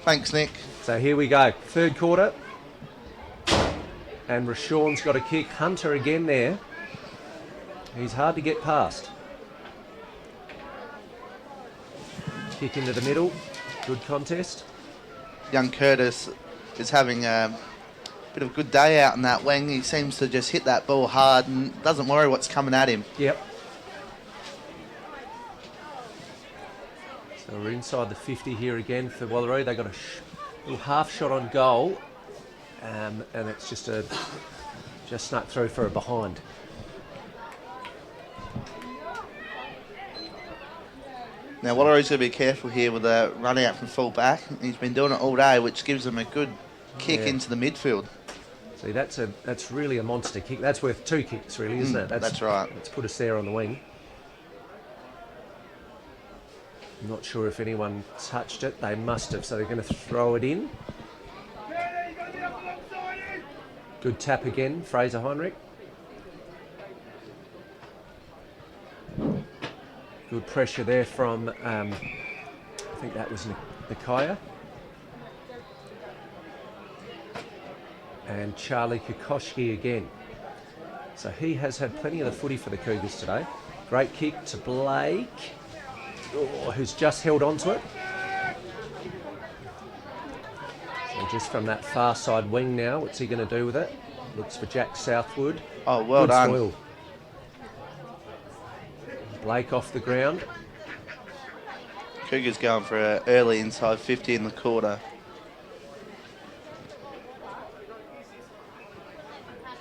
Thanks, Nick. So here we go. Third quarter. And Rashawn's got a kick. Hunter again there. He's hard to get past. Kick into the middle. Good contest. Young Curtis is having a bit of a good day out in that wing. He seems to just hit that ball hard and doesn't worry what's coming at him. Yep. So we're inside the 50 here again for Wallaroo. They got a little half shot on goal, and it's just snuck through for a behind. Now, Wallaroo's going to be careful here with a run out from full back. He's been doing it all day, which gives him a good kick Yeah. into the midfield. See, that's really a monster kick. That's worth two kicks, really, isn't it? That's right. Let's put us there on the wing. I'm not sure if anyone touched it. They must have, so they're going to throw it in. Good tap again, Fraser Heinrich. Good pressure there from, I think that was Nikaya. And Charlie Kokoschki again. So he has had plenty of the footy for the Cougars today. Great kick to Blake, who's just held on to it. So just from that far side wing now, what's he going to do with it? Looks for Jack Southwood. Oh, well Good done. spoil. Blake off the ground. Cougars going for an early inside 50 in the quarter.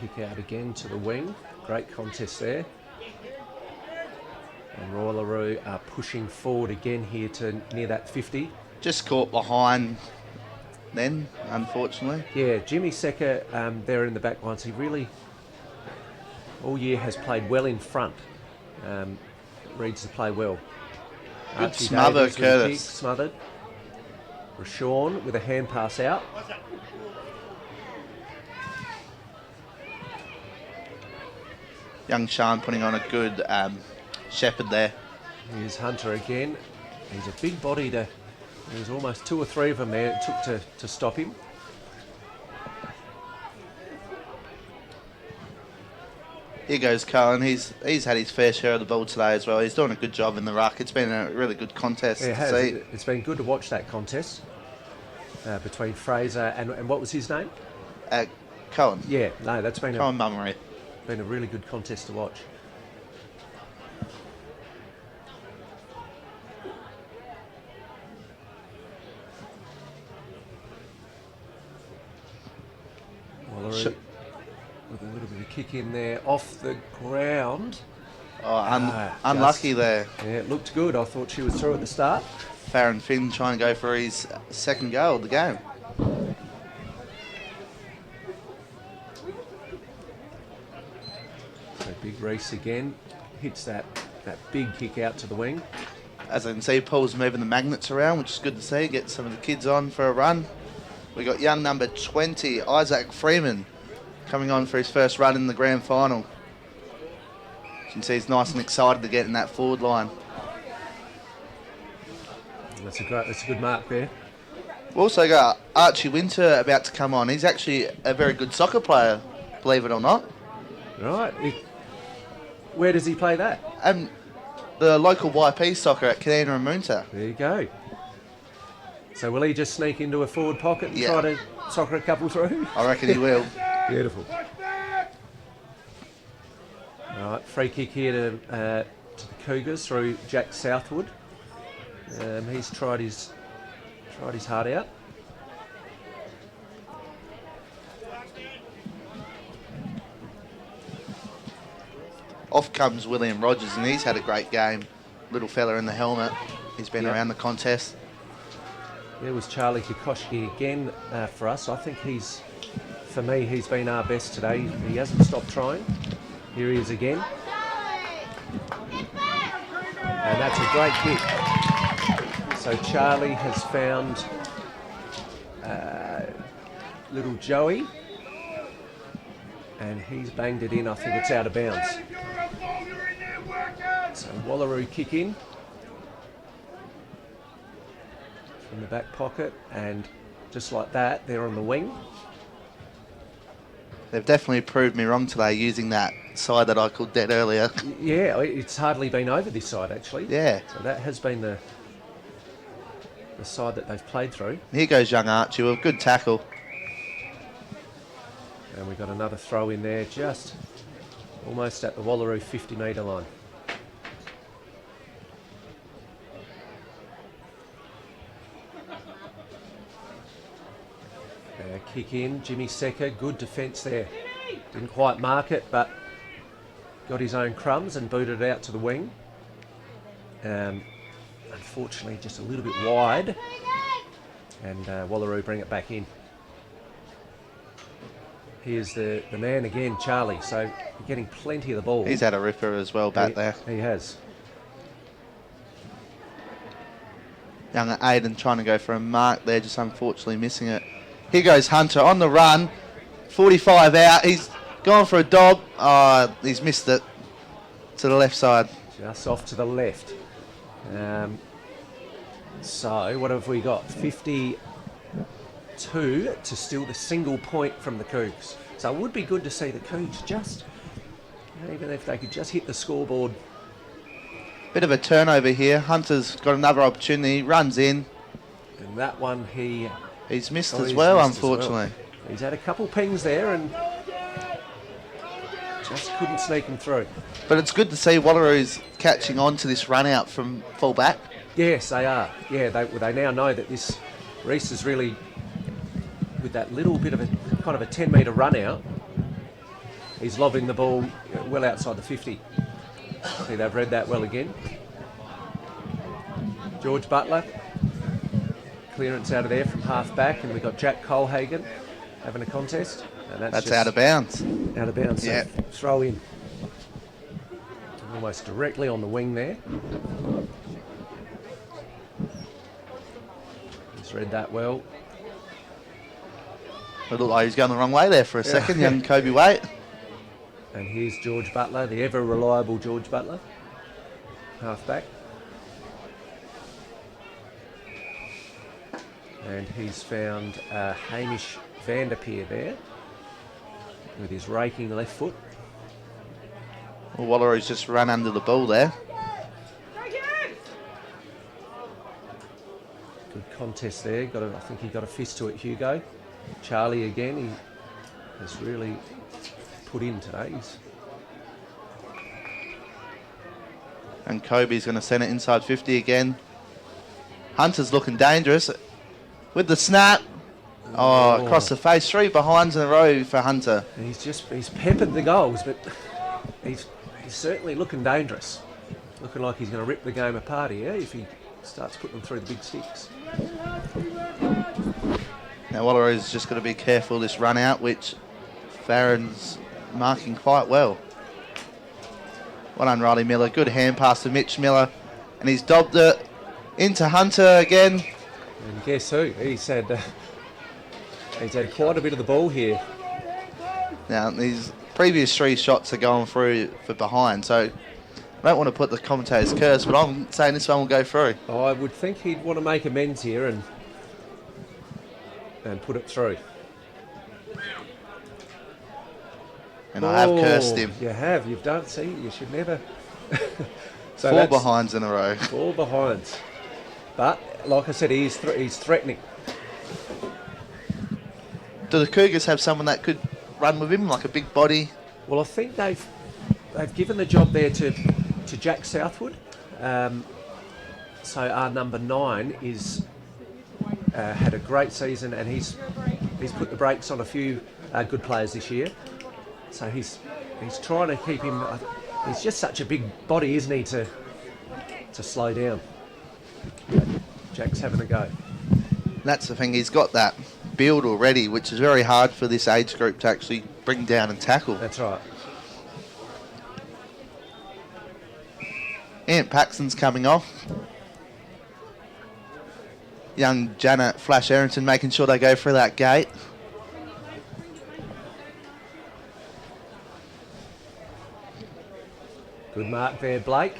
Kick out again to the wing. Great contest there. And Wallaroo are pushing forward again here to near that 50. Just caught behind then, unfortunately. Yeah, Jimmy Secker there in the back lines. He really all year has played well in front. Reads the play well. Good Archie smother, Davies with a Curtis. kick, smothered. Rashawn with a hand pass out. Young Sean putting on a good shepherd there. Here's Hunter again. He's a big body to There's almost 2 or 3 of them there it took to stop him. Here goes Cohen. He's had his fair share of the ball today as well. He's doing a good job in the ruck. It's been a really good contest It to has. see. It's been good to watch that contest between Fraser and what was his name? Cohen. Yeah, no, that's been Cohen Mummery. been a really good contest to watch. Wallaroo with a little bit of kick in there off the ground. Oh, unlucky there. Yeah, it looked good. I thought she was through at the start. Farron Finn trying to go for his second goal of the game. So Big Reese again hits that big kick out to the wing. As I can see, Paul's moving the magnets around, which is good to see. Get some of the kids on for a run. We got young number 20, Isaac Freeman, coming on for his first run in the grand final. You can see he's nice and excited to get in that forward line. That's a good mark there. We've also got Archie Winter about to come on. He's actually a very good soccer player, believe it or not. Right. Where does he play that? The local YP soccer at Canina and Moonta. There you go. So will he just sneak into a forward pocket and try to soccer a couple through? I reckon he will. Beautiful. All right, free kick here to the Cougars through Jack Southwood. He's tried his heart out. Off comes William Rogers, and he's had a great game. Little fella in the helmet. He's been around the contest. There was Charlie Kokoschki again for us. I think he's been our best today. He hasn't stopped trying. Here he is again. And that's a great kick. So Charlie has found little Joey. And he's banged it in. I think it's out of bounds. So Wallaroo kick in from the back pocket, and just like that, they're on the wing. They've definitely proved me wrong today using that side that I called dead earlier. Yeah, it's hardly been over this side actually. Yeah. So that has been the side that they've played through. Here goes young Archie with a good tackle. And we've got another throw in there, just almost at the Wallaroo 50-metre line. Kick in, Jimmy Secker, good defence there. Didn't quite mark it, but got his own crumbs and booted it out to the wing. Unfortunately, just a little bit wide. And Wallaroo bring it back in. Here's the man again, Charlie. So getting plenty of the ball. He's had a ripper as well back there. He has. Young Aiden trying to go for a mark there, just unfortunately missing it. Here goes Hunter on the run. 45 out. He's gone for a dog. Oh, he's missed it to the left side. Just off to the left. So what have we got? 52 to steal the single point from the Cougs. So it would be good to see the Cougs just, even if they could just hit the scoreboard. Bit of a turnover here. Hunter's got another opportunity. Runs in. And that one he's missed as well, unfortunately. He's had a couple pings there and just couldn't sneak him through. But it's good to see Wallaroo's catching on to this run out from full back. Yes, they are. Yeah, they now know that this Reese is really, with that little bit of a kind of a 10-metre run out, he's lobbing the ball well outside the 50. I think they've read that well again. George Butler, clearance out of there from half back, and we've got Jack Colhagen having a contest. And that's out of bounds. Out of bounds, yeah. So throw in. Almost directly on the wing there. He's read that well. It looked like he was going the wrong way there for a second, young Kobe Waite. And here's George Butler, the ever-reliable George Butler, half back. And he's found Hamish Vanderpeer there with his raking left foot. Well, Wallaroo's just run under the ball there. Good contest there. I think he got a fist to it, Hugo. Charlie again, he has really put in today. And Kobe's going to send it inside 50 again. Hunter's looking dangerous with the snap. Oh, across the face. 3 behinds in a row for Hunter. And he's peppered the goals, but he's certainly looking dangerous. Looking like he's going to rip the game apart here if he starts putting them through the big sticks. Now Wallaroo's just got to be careful this run out, which Farron's marking quite well. Well done, Riley Miller. Good hand pass to Mitch Miller. And he's dobbed it into Hunter again. And guess who? He's had quite a bit of the ball here. Now, these previous 3 shots are going through for behind, so I don't want to put the commentator's curse, but I'm saying this one will go through. I would think he'd want to make amends here and put it through. And I have cursed him. You have. You've done. See, you should never. So 4 behinds in a row. 4 behinds. But, like I said, he's threatening. Do the Cougars have someone that could run with him, like a big body? Well, I think they've given the job there to Jack Southwood. So our number 9 is had a great season, and he's put the brakes on a few good players this year. So he's trying to keep him. He's just such a big body, isn't he, to slow down. Jack's having a go. That's the thing. He's got that build already, which is very hard for this age group to actually bring down and tackle. That's right. Ant Paxton's coming off. Young Janet Flash Errington making sure they go through that gate. Good mark there, Blake.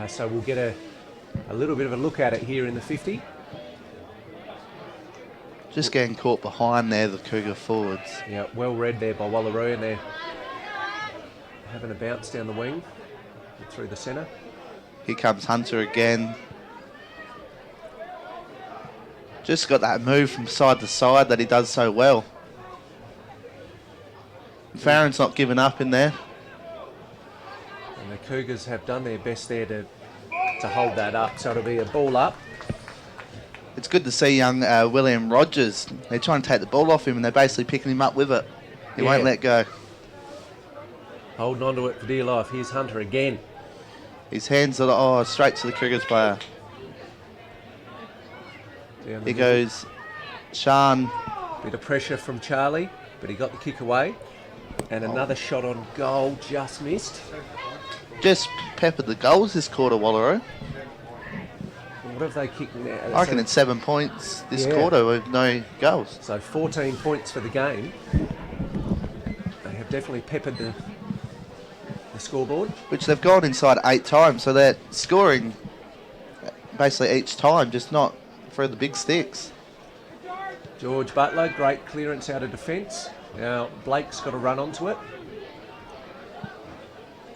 So we'll get a little bit of a look at it here in the 50. Just getting caught behind there, the Cougar forwards. Yeah, well read there by Wallaroo, and they're having a bounce down the wing through the centre. Here comes Hunter again. Just got that move from side to side that he does so well. Farron's not giving up in there. And the Cougars have done their best there to hold that up, so it'll be a ball up. It's good to see young William Rogers. They're trying to take the ball off him and they're basically picking him up with it. He won't let go. Holding on to it for dear life. Here's Hunter again. His hands are straight to the Cougars player. Here goes Sean. Bit of pressure from Charlie, but he got the kick away. And another shot on goal, just missed. Just peppered the goals this quarter, Wallaroo. What have they kicked now? I reckon it's 7 points this quarter with no goals. So 14 points for the game. They have definitely peppered the scoreboard. Which they've gone inside 8 times, so they're scoring basically each time, just not for the big sticks. George Butler, great clearance out of defence. Now Blake's got to run onto it.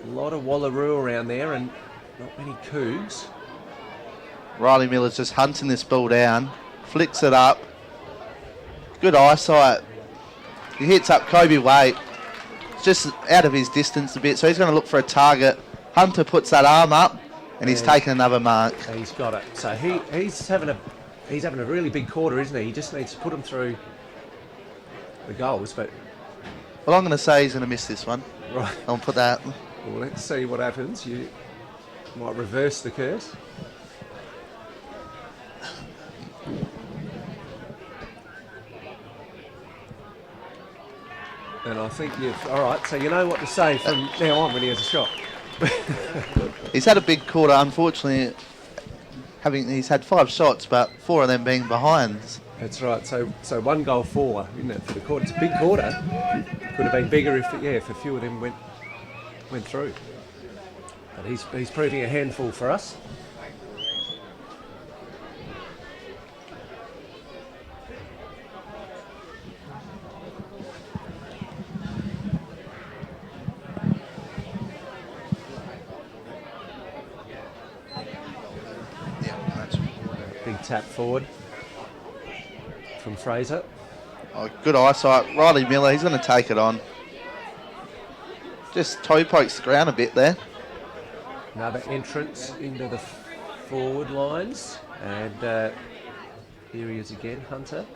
A lot of Wallaroo around there and not many Cougs. Riley Miller's just hunting this ball down, flicks it up. Good eyesight. He hits up Kobe Waite. It's just out of his distance a bit, so he's going to look for a target. Hunter puts that arm up, and he's taking another mark. He's got it. So he's having a really big quarter, isn't he? He just needs to put him through the goals. But well, I'm going to say he's going to miss this one. Right. I'll put that. Well, let's see what happens. You might reverse the curse. And I think you've... All right, so you know what to say from now on when he has a shot. He's had a big quarter, unfortunately. He's had 5 shots, but 4 of them being behinds. That's right. So 1 goal 4, isn't it, for the quarter? It's a big quarter. Could have been bigger if a few of them went through. But he's proving a handful for us. Big tap forward from Fraser. Oh, good eyesight. Riley Miller, he's going to take it on. Just toe pokes the ground a bit there. Another entrance into the forward lines. And here he is again, Hunter.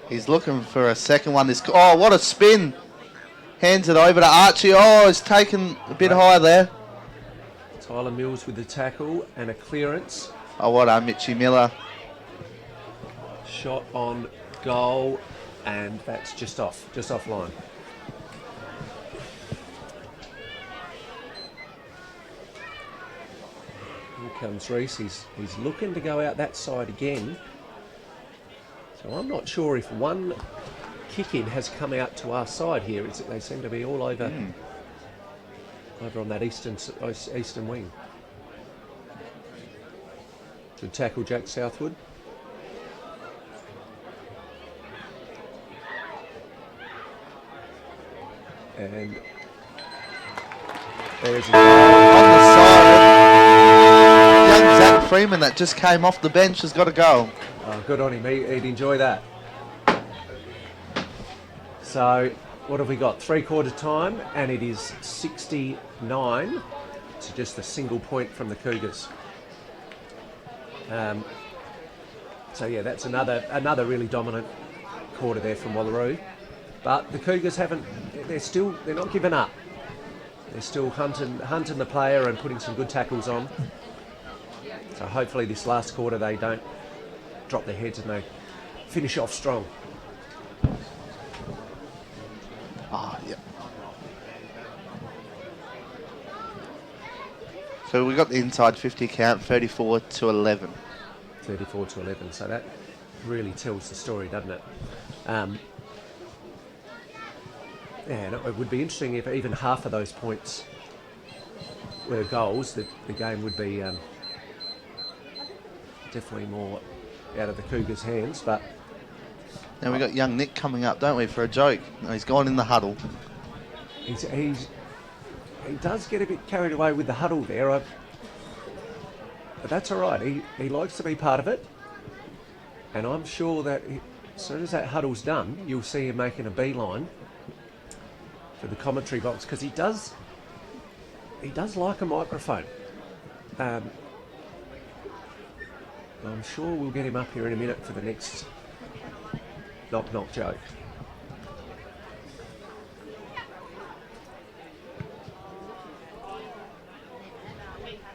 He's looking for a second one. Oh, what a spin. Hands it over to Archie. Oh, he's taken a bit high there. Tyler Mills with the tackle and a clearance. Oh, what a Mitchie Miller. Shot on goal, and that's just offline. Here comes Reese. He's looking to go out that side again. So I'm not sure if one kick-in has come out to our side here. They seem to be all over on that eastern wing. Good tackle, Jack Southwood. And there's a On the side. Young Zach Freeman that just came off the bench has got to go. Oh, good on him. He'd enjoy that. So, what have we got? 3/4 time, and it is 69 to just a single point from the Cougars. So yeah, that's another really dominant quarter there from Wallaroo. But the Cougars they're not giving up. They're still hunting the player and putting some good tackles on. So hopefully this last quarter they don't drop their heads and they finish off strong. Yeah. So we got the inside 50 count, 34-11. 34-11. So that really tells the story, doesn't it? And it would be interesting if even half of those points were goals, that the game would be definitely more out of the Cougars' hands. But now we got young Nick coming up, don't we, for a joke? No, he's gone in the huddle. he does get a bit carried away with the huddle there. But that's all right. He likes to be part of it. And I'm sure that as soon as that huddle's done, you'll see him making a beeline for the commentary box, because he does like a microphone. I'm sure we'll get him up here in a minute for the next knock joke.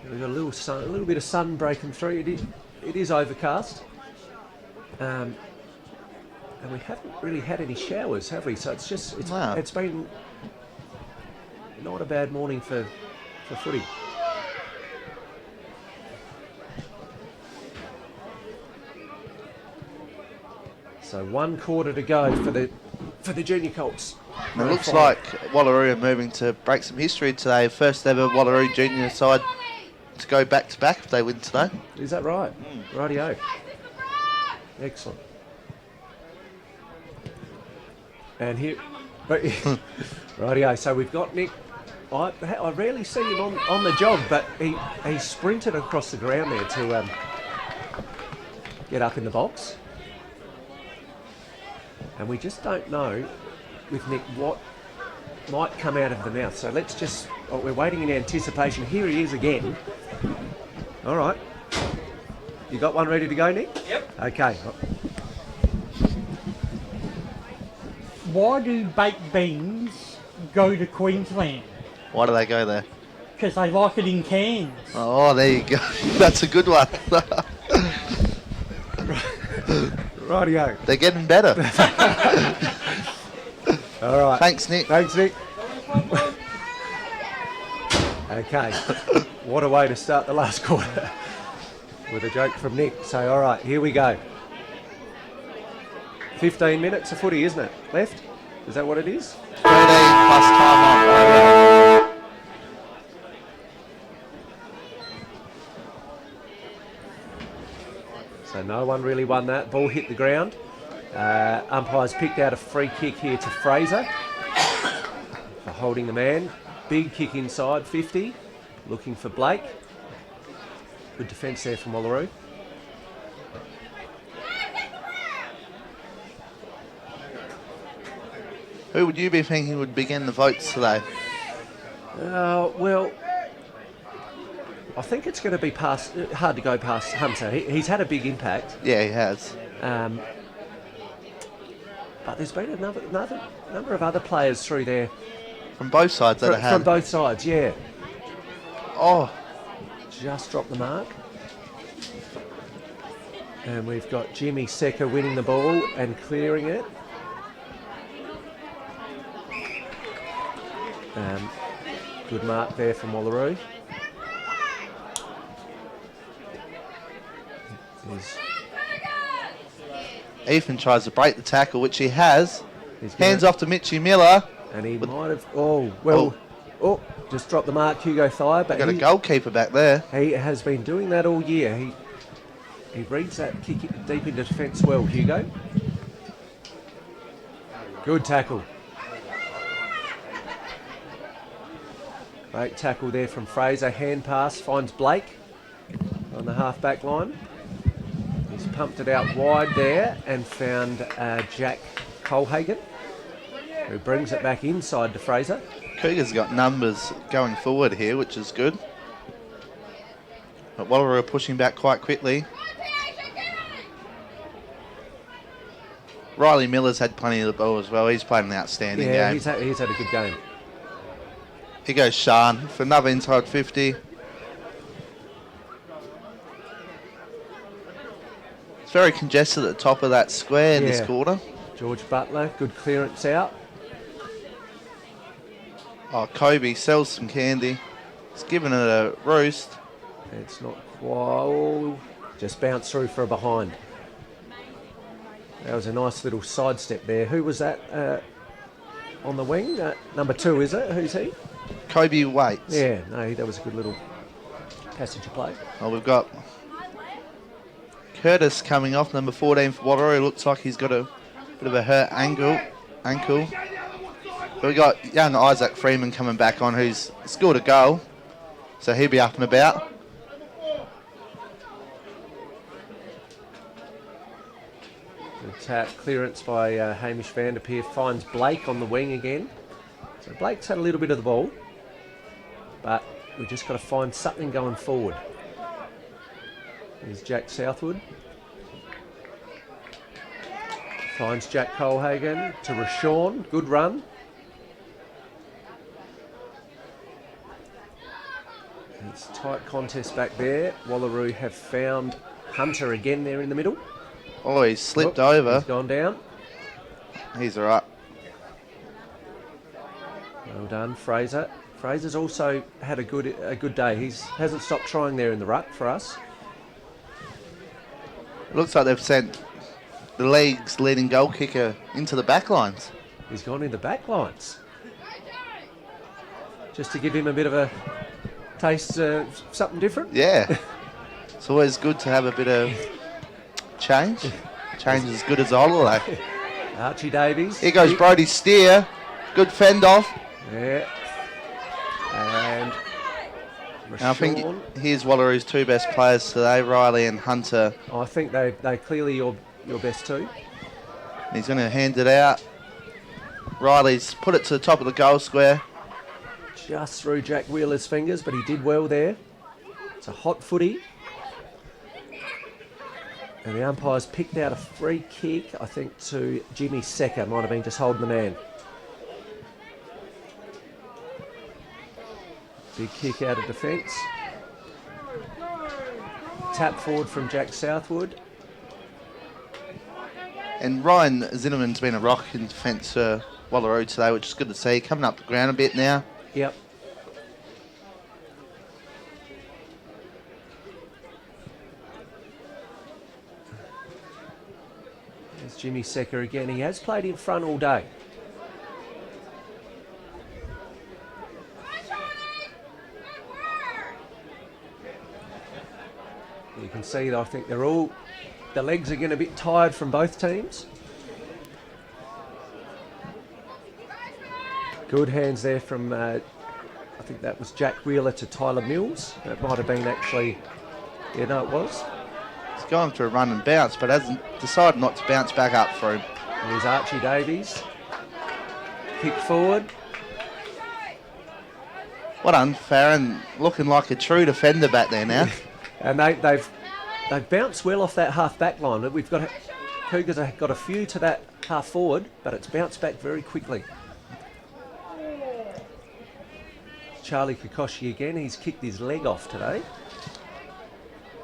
We've got a little bit of sun breaking through. It is overcast, and we haven't really had any showers, have we? So it's been not a bad morning for footy. So 1/4 to go for the junior Colts. It looks like Wallaroo are moving to break some history today. First ever Wallaroo junior side to go back to back if they win today. Is that right? Rightio. Excellent. And here, rightio. So we've got Nick. I rarely see him on the jog, but he sprinted across the ground there to get up in the box. And we just don't know with Nick what might come out of the mouth. So we're waiting in anticipation. Here he is again. All right. You got one ready to go, Nick? Yep. Okay. Why do baked beans go to Queensland? Why do they go there? Because they like it in cans. Oh, there you go. That's a good one. Rightio. They're getting better. All right. Thanks, Nick. Thanks, Nick. Okay. What a way to start the last quarter with a joke from Nick. So, all right, here we go. 15 minutes of footy, isn't it? Left? Is that what it is? 13 plus time on. So no one really won that. Ball hit the ground. Umpires picked out a free kick here to Fraser for holding the man. Big kick inside, 50. Looking for Blake. Good defence there from Wallaroo. Who would you be thinking would begin the votes today? Well, I think it's going to be hard to go past Hunter. He's had a big impact. Yeah, he has. But there's been another number of other players through there. From both sides that have had. From both sides, yeah. Oh. Just dropped the mark. And we've got Jimmy Secker winning the ball and clearing it. Good mark there from Wallaroo. Ethan tries to break the tackle, which he has. Hands off to Mitchie Miller. And he might have... just dropped the mark, Hugo Thayer. But got a goalkeeper back there. He has been doing that all year. He reads that kick deep into defence well, Hugo. Good tackle. Great tackle there from Fraser. Hand pass finds Blake on the half-back line. He's pumped it out wide there and found Jack Colhagen, who brings it back inside to Fraser. Cougars got numbers going forward here, which is good. But Wallaroo are pushing back quite quickly. Riley Miller's had plenty of the ball as well. He's played an outstanding game. He's had a good game. Here goes Sean for another inside 50. It's very congested at the top of that square in this quarter. George Butler, good clearance out. Oh, Kobe sells some candy. He's giving it a roast. It's not quite... just bounced through for a behind. That was a nice little sidestep there. Who was that on the wing? Number 2, is it? Who's he? Kobe Waits. Yeah, no, that was a good little passage of play. Oh, we've got Curtis coming off, number 14 for Wallaroo. Looks like he's got a bit of a hurt ankle. But we got young Isaac Freeman coming back on, who's scored a goal. So he'll be up and about. Tap clearance by Hamish van der Peer finds Blake on the wing again. So Blake's had a little bit of the ball, but we've just got to find something going forward. Here's Jack Southwood. Finds Jack Colhagen to Rashawn. Good run. It's a tight contest back there. Wallaroo have found Hunter again there in the middle. Oh, he's slipped over. He's gone down. He's all right. Well done, Fraser. Fraser's also had a good day. He hasn't stopped trying there in the ruck for us. It looks like they've sent the league's leading goal kicker into the back lines. He's gone in the back lines. Just to give him a bit of a taste of something different. Yeah. It's always good to have a bit of change. Change is as good as a holiday. Archie Davies. Here goes Brody Steer. Good fend off. Yeah. And I think here's Wallaroo's 2 best players today, Riley and Hunter. I think they clearly your best 2. He's going to hand it out. Riley's put it to the top of the goal square. Just through Jack Wheeler's fingers, but he did well there. It's a hot footy. And the umpires picked out a free kick, I think, to Jimmy Secker. Might have been just holding the man. Big kick out of defence. Tap forward from Jack Southwood. And Ryan Zinnerman's been a rock in defence for Wallaroo today, which is good to see. Coming up the ground a bit now. Yep. There's Jimmy Secker again. He has played in front all day. You can see that I think the legs are getting a bit tired from both teams. Good hands there from, I think that was Jack Wheeler to Tyler Mills. That might have been actually, yeah, no, it was. He's going for a run and bounce, but hasn't decided not to bounce back up for him. Here's Archie Davies. Kick forward. Well done, Farron, looking like a true defender back there now. And they've bounced well off that half back line. Cougars have got a few to that half forward, but it's bounced back very quickly. Charlie Kikoshi again, he's kicked his leg off today.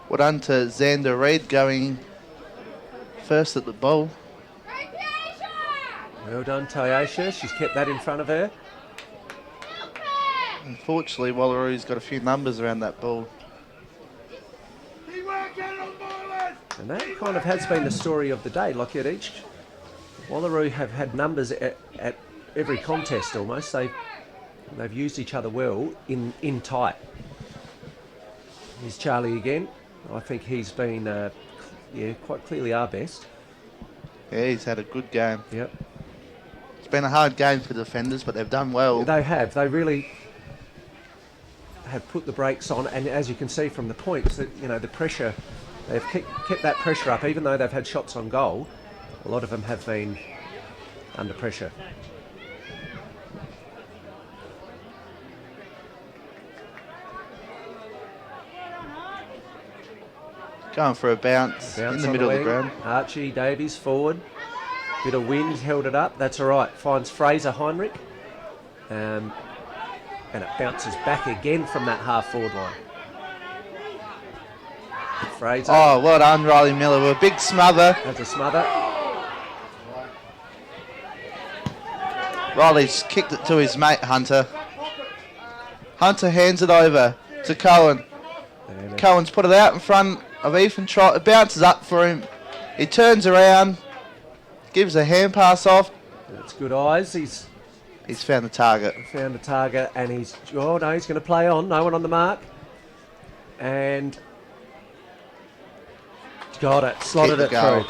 Well done to Xander Reid going first at the ball. Well done, Tayasha. She's kept that in front of her. Unfortunately, Wallaroo's got a few numbers around that ball. And that kind of has been the story of the day. Like at each, Wallaroo have had numbers at every contest almost. They've used each other well in tight. Here's Charlie again. I think he's been, quite clearly our best. Yeah, he's had a good game. Yep. It's been a hard game for defenders, but they've done well. They have. They really have put the brakes on, and as you can see from the points, that the pressure, they've kept that pressure up, even though they've had shots on goal. A lot of them have been under pressure. Going for a bounce in the middle of the ground. Archie Davies forward. Bit of wind, held it up. That's all right. Finds Fraser Heinrich. And it bounces back again from that half-forward line. Fraser. Oh, well done, Riley Miller. With a big smother. That's a smother. Riley's kicked it to his mate, Hunter. Hunter hands it over to Cohen. Cohen's put it out in front of Ethan Trott. It bounces up for him. He turns around, gives a hand pass off. That's good eyes. He's found the target. Found the target, and he's going to play on. No one on the mark. And got it. Slotted it through.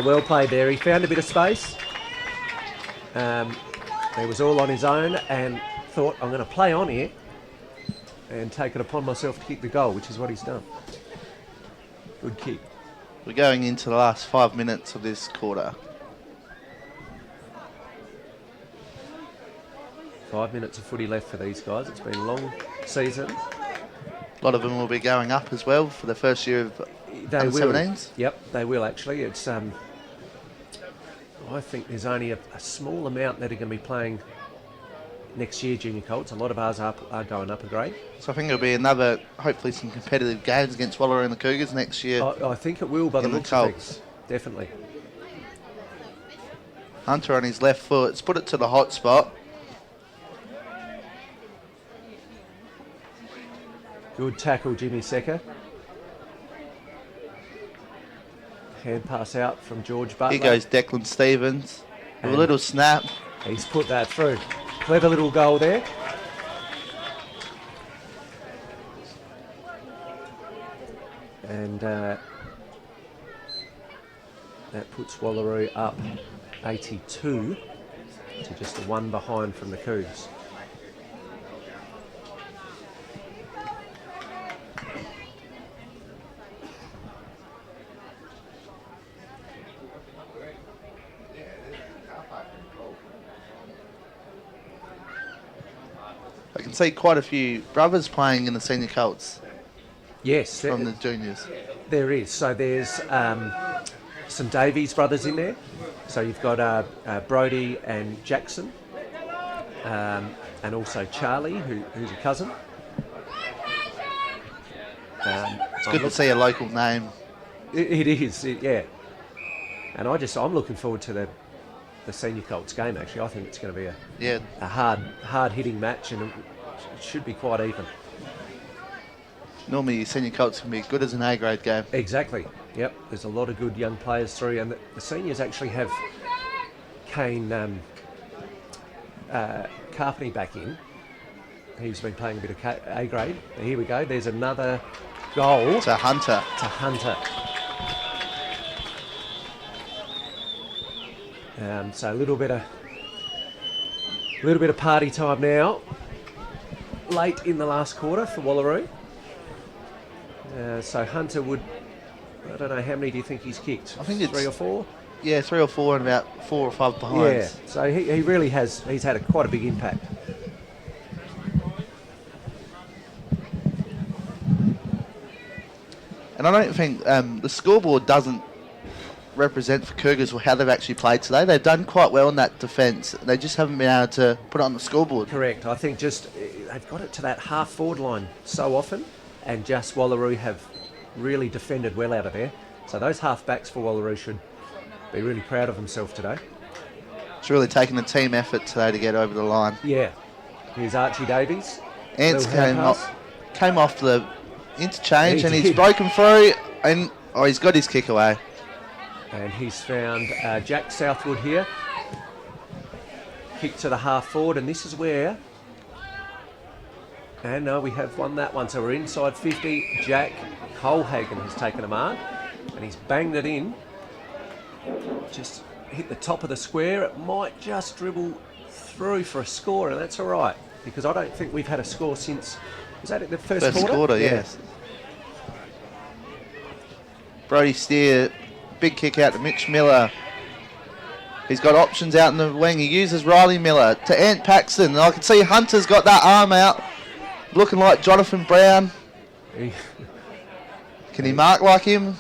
Well played there. He found a bit of space. He was all on his own and thought, I'm going to play on here and take it upon myself to kick the goal, which is what he's done. Good kick. We're going into the last 5 minutes of this quarter. 5 minutes of footy left for these guys. It's been a long season. A lot of them will be going up as well for the first year of under-17s. Yep, they will actually. It's I think there's only a small amount that are going to be playing next year junior Colts. A lot of ours are going up a grade. So I think it'll be another, hopefully some competitive games against Wallaroo and the Cougars next year. I think it will by the looks of things. Definitely. Hunter on his left foot. It's put it to the hot spot. Good tackle, Jimmy Secker. Hand pass out from George Butler. Here goes Declan Stevens with a little snap. He's put that through. Clever little goal there. And that puts Wallaroo up 82 to just the one behind from the Cougs. I can see quite a few brothers playing in the senior Colts. Yes. From the juniors. There is. So there's some Davies brothers in there. So you've got Brody and Jackson. And also Charlie, who's a cousin. It's good to see a local name. It is, yeah. And I'm looking forward to the senior Colts game, actually. I think it's going to be a hard-hitting match, and it should be quite even. Normally, senior Colts can be good as an A-grade game. Exactly, yep. There's a lot of good young players through, and the seniors actually have Kane Carpeny back in. He's been playing a bit of A-grade. Here we go. There's another goal. To Hunter. So a little bit of party time now. Late in the last quarter for Wallaroo. So Hunter would, I don't know, how many do you think he's kicked? I think it's 3 or 4. Yeah, 3 or 4 and about 4 or 5 behind. Yeah, so he really has, he's had quite a big impact. And I don't think the scoreboard doesn't represent for Cougars how they've actually played today. They've done quite well in that defence. They just haven't been able to put it on the scoreboard. Correct. I think just they've got it to that half forward line so often, and just Wallaroo have really defended well out of there. So those half backs for Wallaroo should be really proud of themselves today. It's really taken a team effort today to get over the line. Yeah. Here's Archie Davies. Ants Little hand came off the interchange He and he's did. broken through and he's got his kick away. And he's found Jack Southwood here. Kick to the half forward, and this is where. And no, we have won that one. So we're inside 50. Jack Colhagen has taken a mark, and he's banged it in. Just hit the top of the square. It might just dribble through for a score, and that's all right, because I don't think we've had a score since. Was that at the first quarter? Yes. Brody Steer, big kick out to Mitch Miller. He's got options out in the wing. He uses Riley Miller to Ant Paxton. And I can see Hunter's got that arm out, looking like Jonathan Brown. Can he mark like him?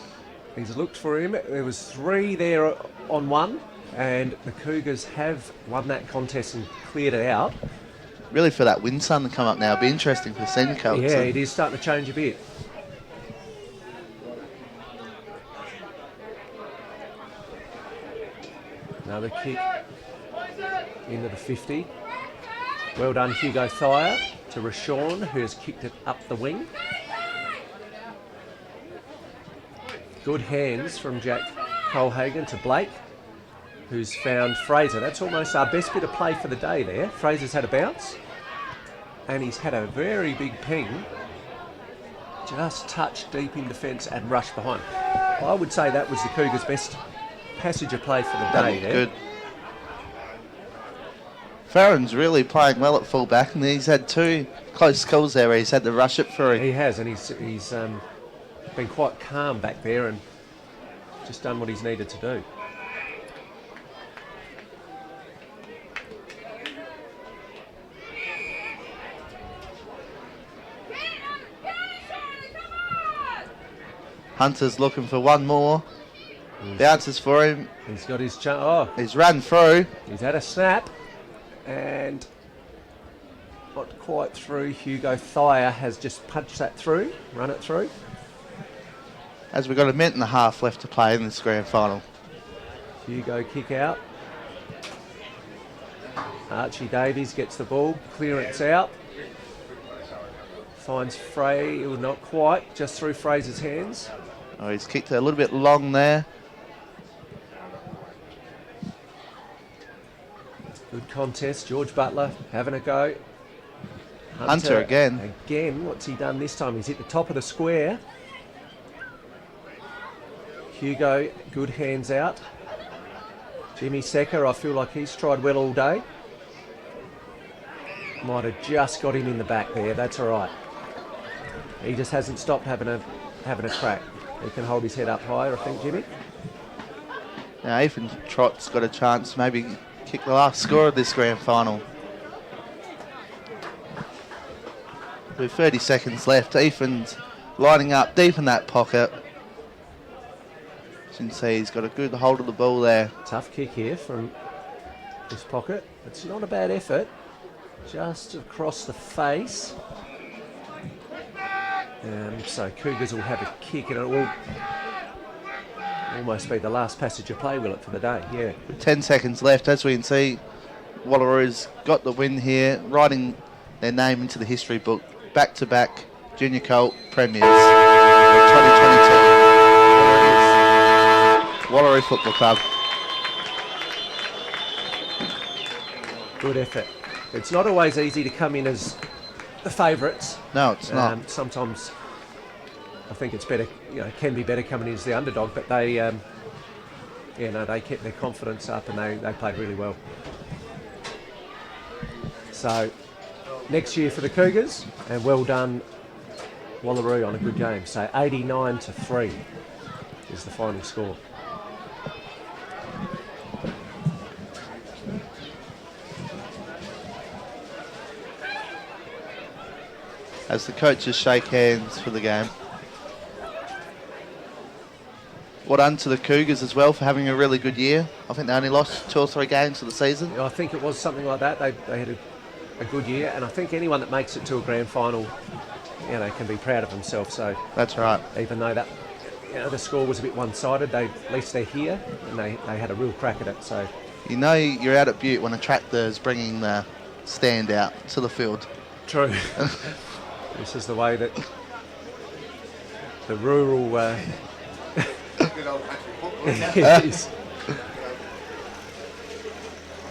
He's looked for him. There was 3 there on 1, and the Cougars have won that contest and cleared it out. Really for that win sun to come up now. It'll be interesting for Senko. Yeah, it is starting to change a bit. Another kick into the 50. Well done, Hugo Thayer, to Rashawn, who has kicked it up the wing. Good hands from Jack Colhagen to Blake, who's found Fraser. That's almost our best bit of play for the day there. Fraser's had a bounce, and he's had a very big ping. Just touched deep in defence and rushed behind. I would say that was the Cougars' best passage of play for the day there. Good. Farron's really playing well at full back, and he's had 2 close calls there where he's had to rush it through. He has, and he's been quite calm back there and just done what he's needed to do. Hunter's looking for one more. Bounces for him. He's got his He's run through. He's had a snap and not quite through. Hugo Thayer has just punched that through, run it through. As we've got a minute and a half left to play in this grand final. Hugo kick out. Archie Davies gets the ball, clearance out. Finds Frey, not quite, just through Fraser's hands. Oh, he's kicked it a little bit long there. Good contest. George Butler having a go. Hunter again. Again, what's he done this time? He's hit the top of the square. Hugo, good hands out. Jimmy Secker, I feel like he's tried well all day. Might have just got him in the back there. That's all right. He just hasn't stopped having a crack. He can hold his head up higher, I think, Jimmy. Now Ethan Trott's got a chance to maybe kick the last score of this grand final. With 30 seconds left, Ethan's lining up deep in that pocket. As you can see, he's got a good hold of the ball there. Tough kick here from this pocket. It's not a bad effort. Just across the face. So Cougars will have a kick, and it will almost be the last passage of play, will it, for the day? Yeah. With 10 seconds left, as we can see, Wallaroo's got the win here, writing their name into the history book. Back-to-back Junior Colt Premiers of 2022. Wallaroo Football Club. Good effort. It's not always easy to come in as the favourites. No, it's not. Sometimes I think it's better, can be better coming in as the underdog, but they, they kept their confidence up and they played really well. So, next year for the Cougars, and well done Wallaroo on a good game. So 89-3 is the final score. as the coaches shake hands for the game. Well done to the Cougars as well for having a really good year. I think they only lost 2 or 3 games for the season. Yeah, I think it was something like that. They had a good year, and I think anyone that makes it to a grand final, can be proud of themselves. So That's right. even though that, the score was a bit one-sided, at least they're here, and they had a real crack at it. So You know you're out at Bute when a tractor is bringing the stand out to the field. true. This is the way that the rural Good old country football. is.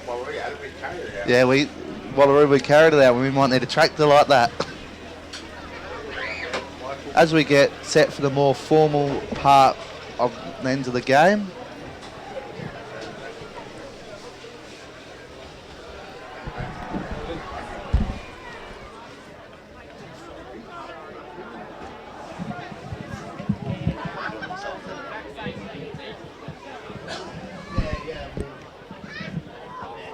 Well, we had a big carrier out. Yeah, Wallaroo, we carried it out when we might need a tractor like that. As we get set for the more formal part of the end of the game.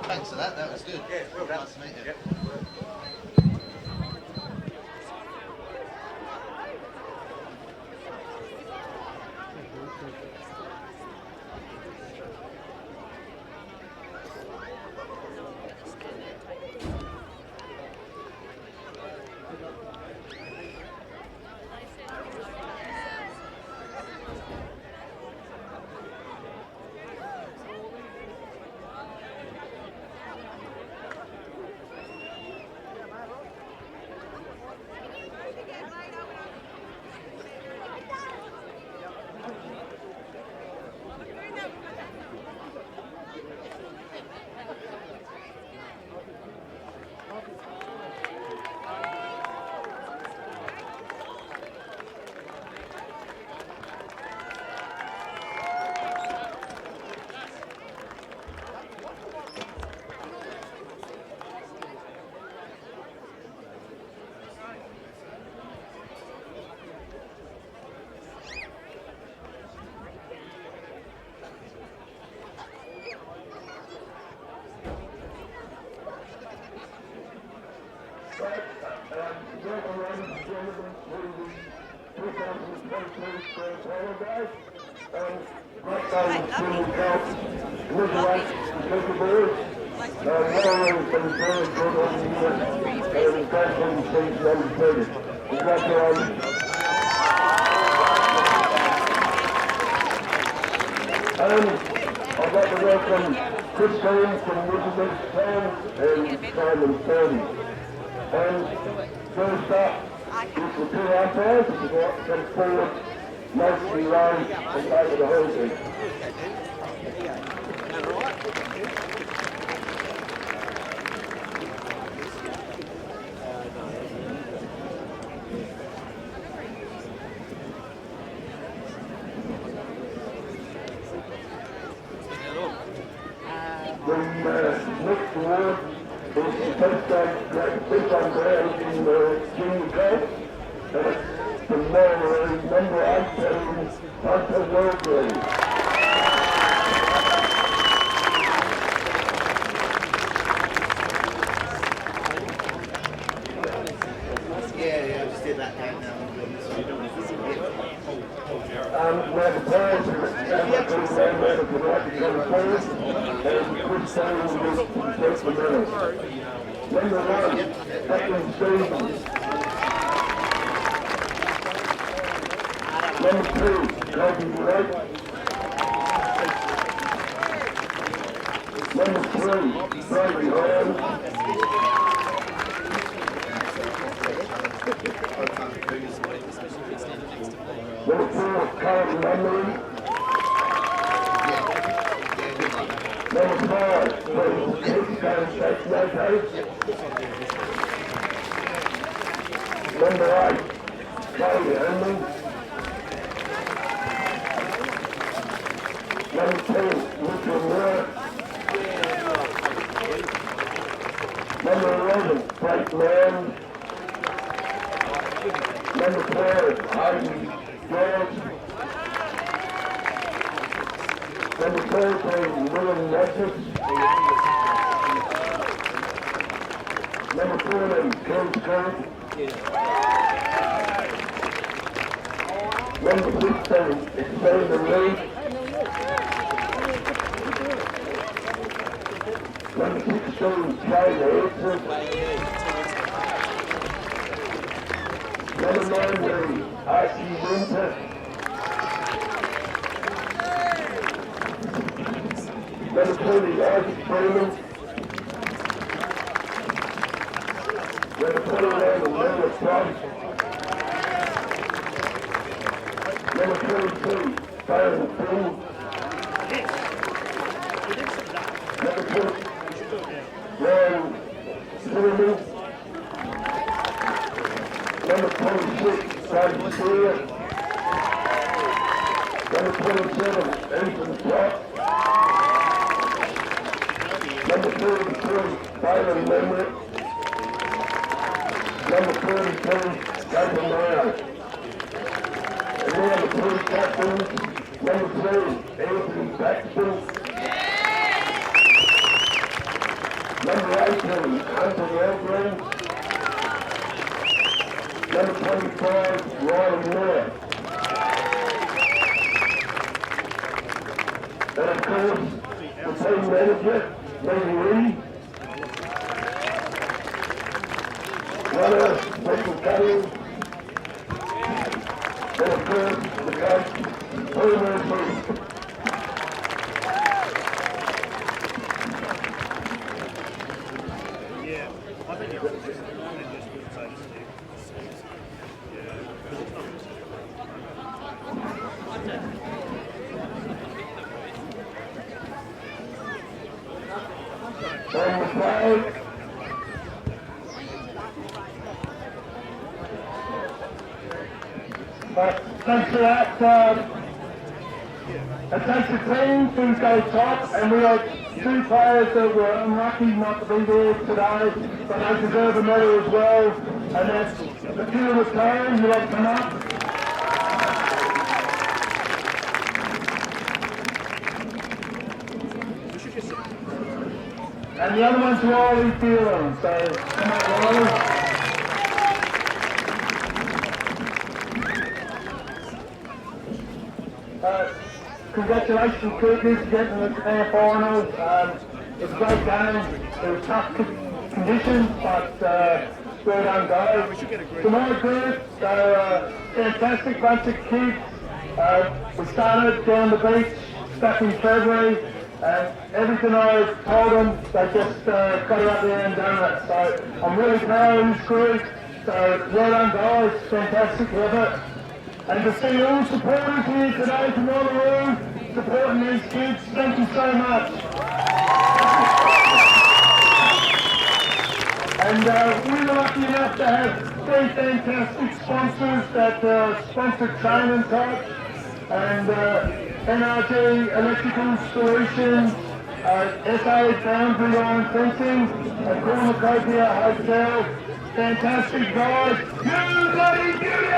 Thanks for that. That was good. Yeah, well done. Nice to meet you. Yep. I'd like to welcome Chris James from Elizabeth Town and Simon Purdy. And first up is the 2 umpires, which is what comes forward, mostly low and over the whole thing. Next award is the first grade big umpire in the junior grade. From Wallaroo, number 18, Hunter Wallaroo. Yeah, just did that game now. We have a players who have to stand there if you'd like to come forward. And Chris James will take the medal. Number 1, Captain Stevens. Number 2, Kobe Blake. Number 3, Brady Holmes. Number 4, Colin Lumley. Number 5, Brady State Locos. Number 8, Cody Henley. Number 10, Mitchell Moore. Number 11, Blake Mann. Number 12, Hayden George. Number 13, William Natchez. Number 14, Ken Scott. Number 16, expand the lead. Number 16, Taylor Edson. Number 19, Archie Winter. Number 20, Isaac Freeman. Number 21, Leonard Price. Number 22, Darren Poole. Number 20, Ryan Freeman. Number 26, Davies. Number 27, Ethan Scott. Number 33, Bailey Limerick. Number 32, Jason Mayo. And now the three captains. Number 3, Anthony Baxter. Number 18, Anthony Elgreen. Number 25, Ryan Miller. And of course, the team manager, Lee Lee. Runner, Michael Cutting. And of course, the coach, Freeman. On the flag. But thanks for that. It takes a team to go top, and we had 2 players that were unlucky not to be there today, but they deserve a medal as well. And that's the two of the players who have come up. And the other one's Riley Feeling, so come on, Riley. Congratulations, Cougars, getting to the grand final. It was a great game. It was tough conditions, but well done, guys. Tomorrow group, so fantastic bunch of kids. We started down the beach back in February, and everything I told them, they just got out there and done it. So I'm really proud of this group. So well done, guys. Fantastic effort. And to see all supporters here today from Wallaroo supporting these kids, thank you so much. And we were lucky enough to have 3 fantastic sponsors that sponsored training type, and NRG Electrical Solutions, SA Boundary Line Fencing, and Cornucopia Hotel. Fantastic guys. You bloody beauty!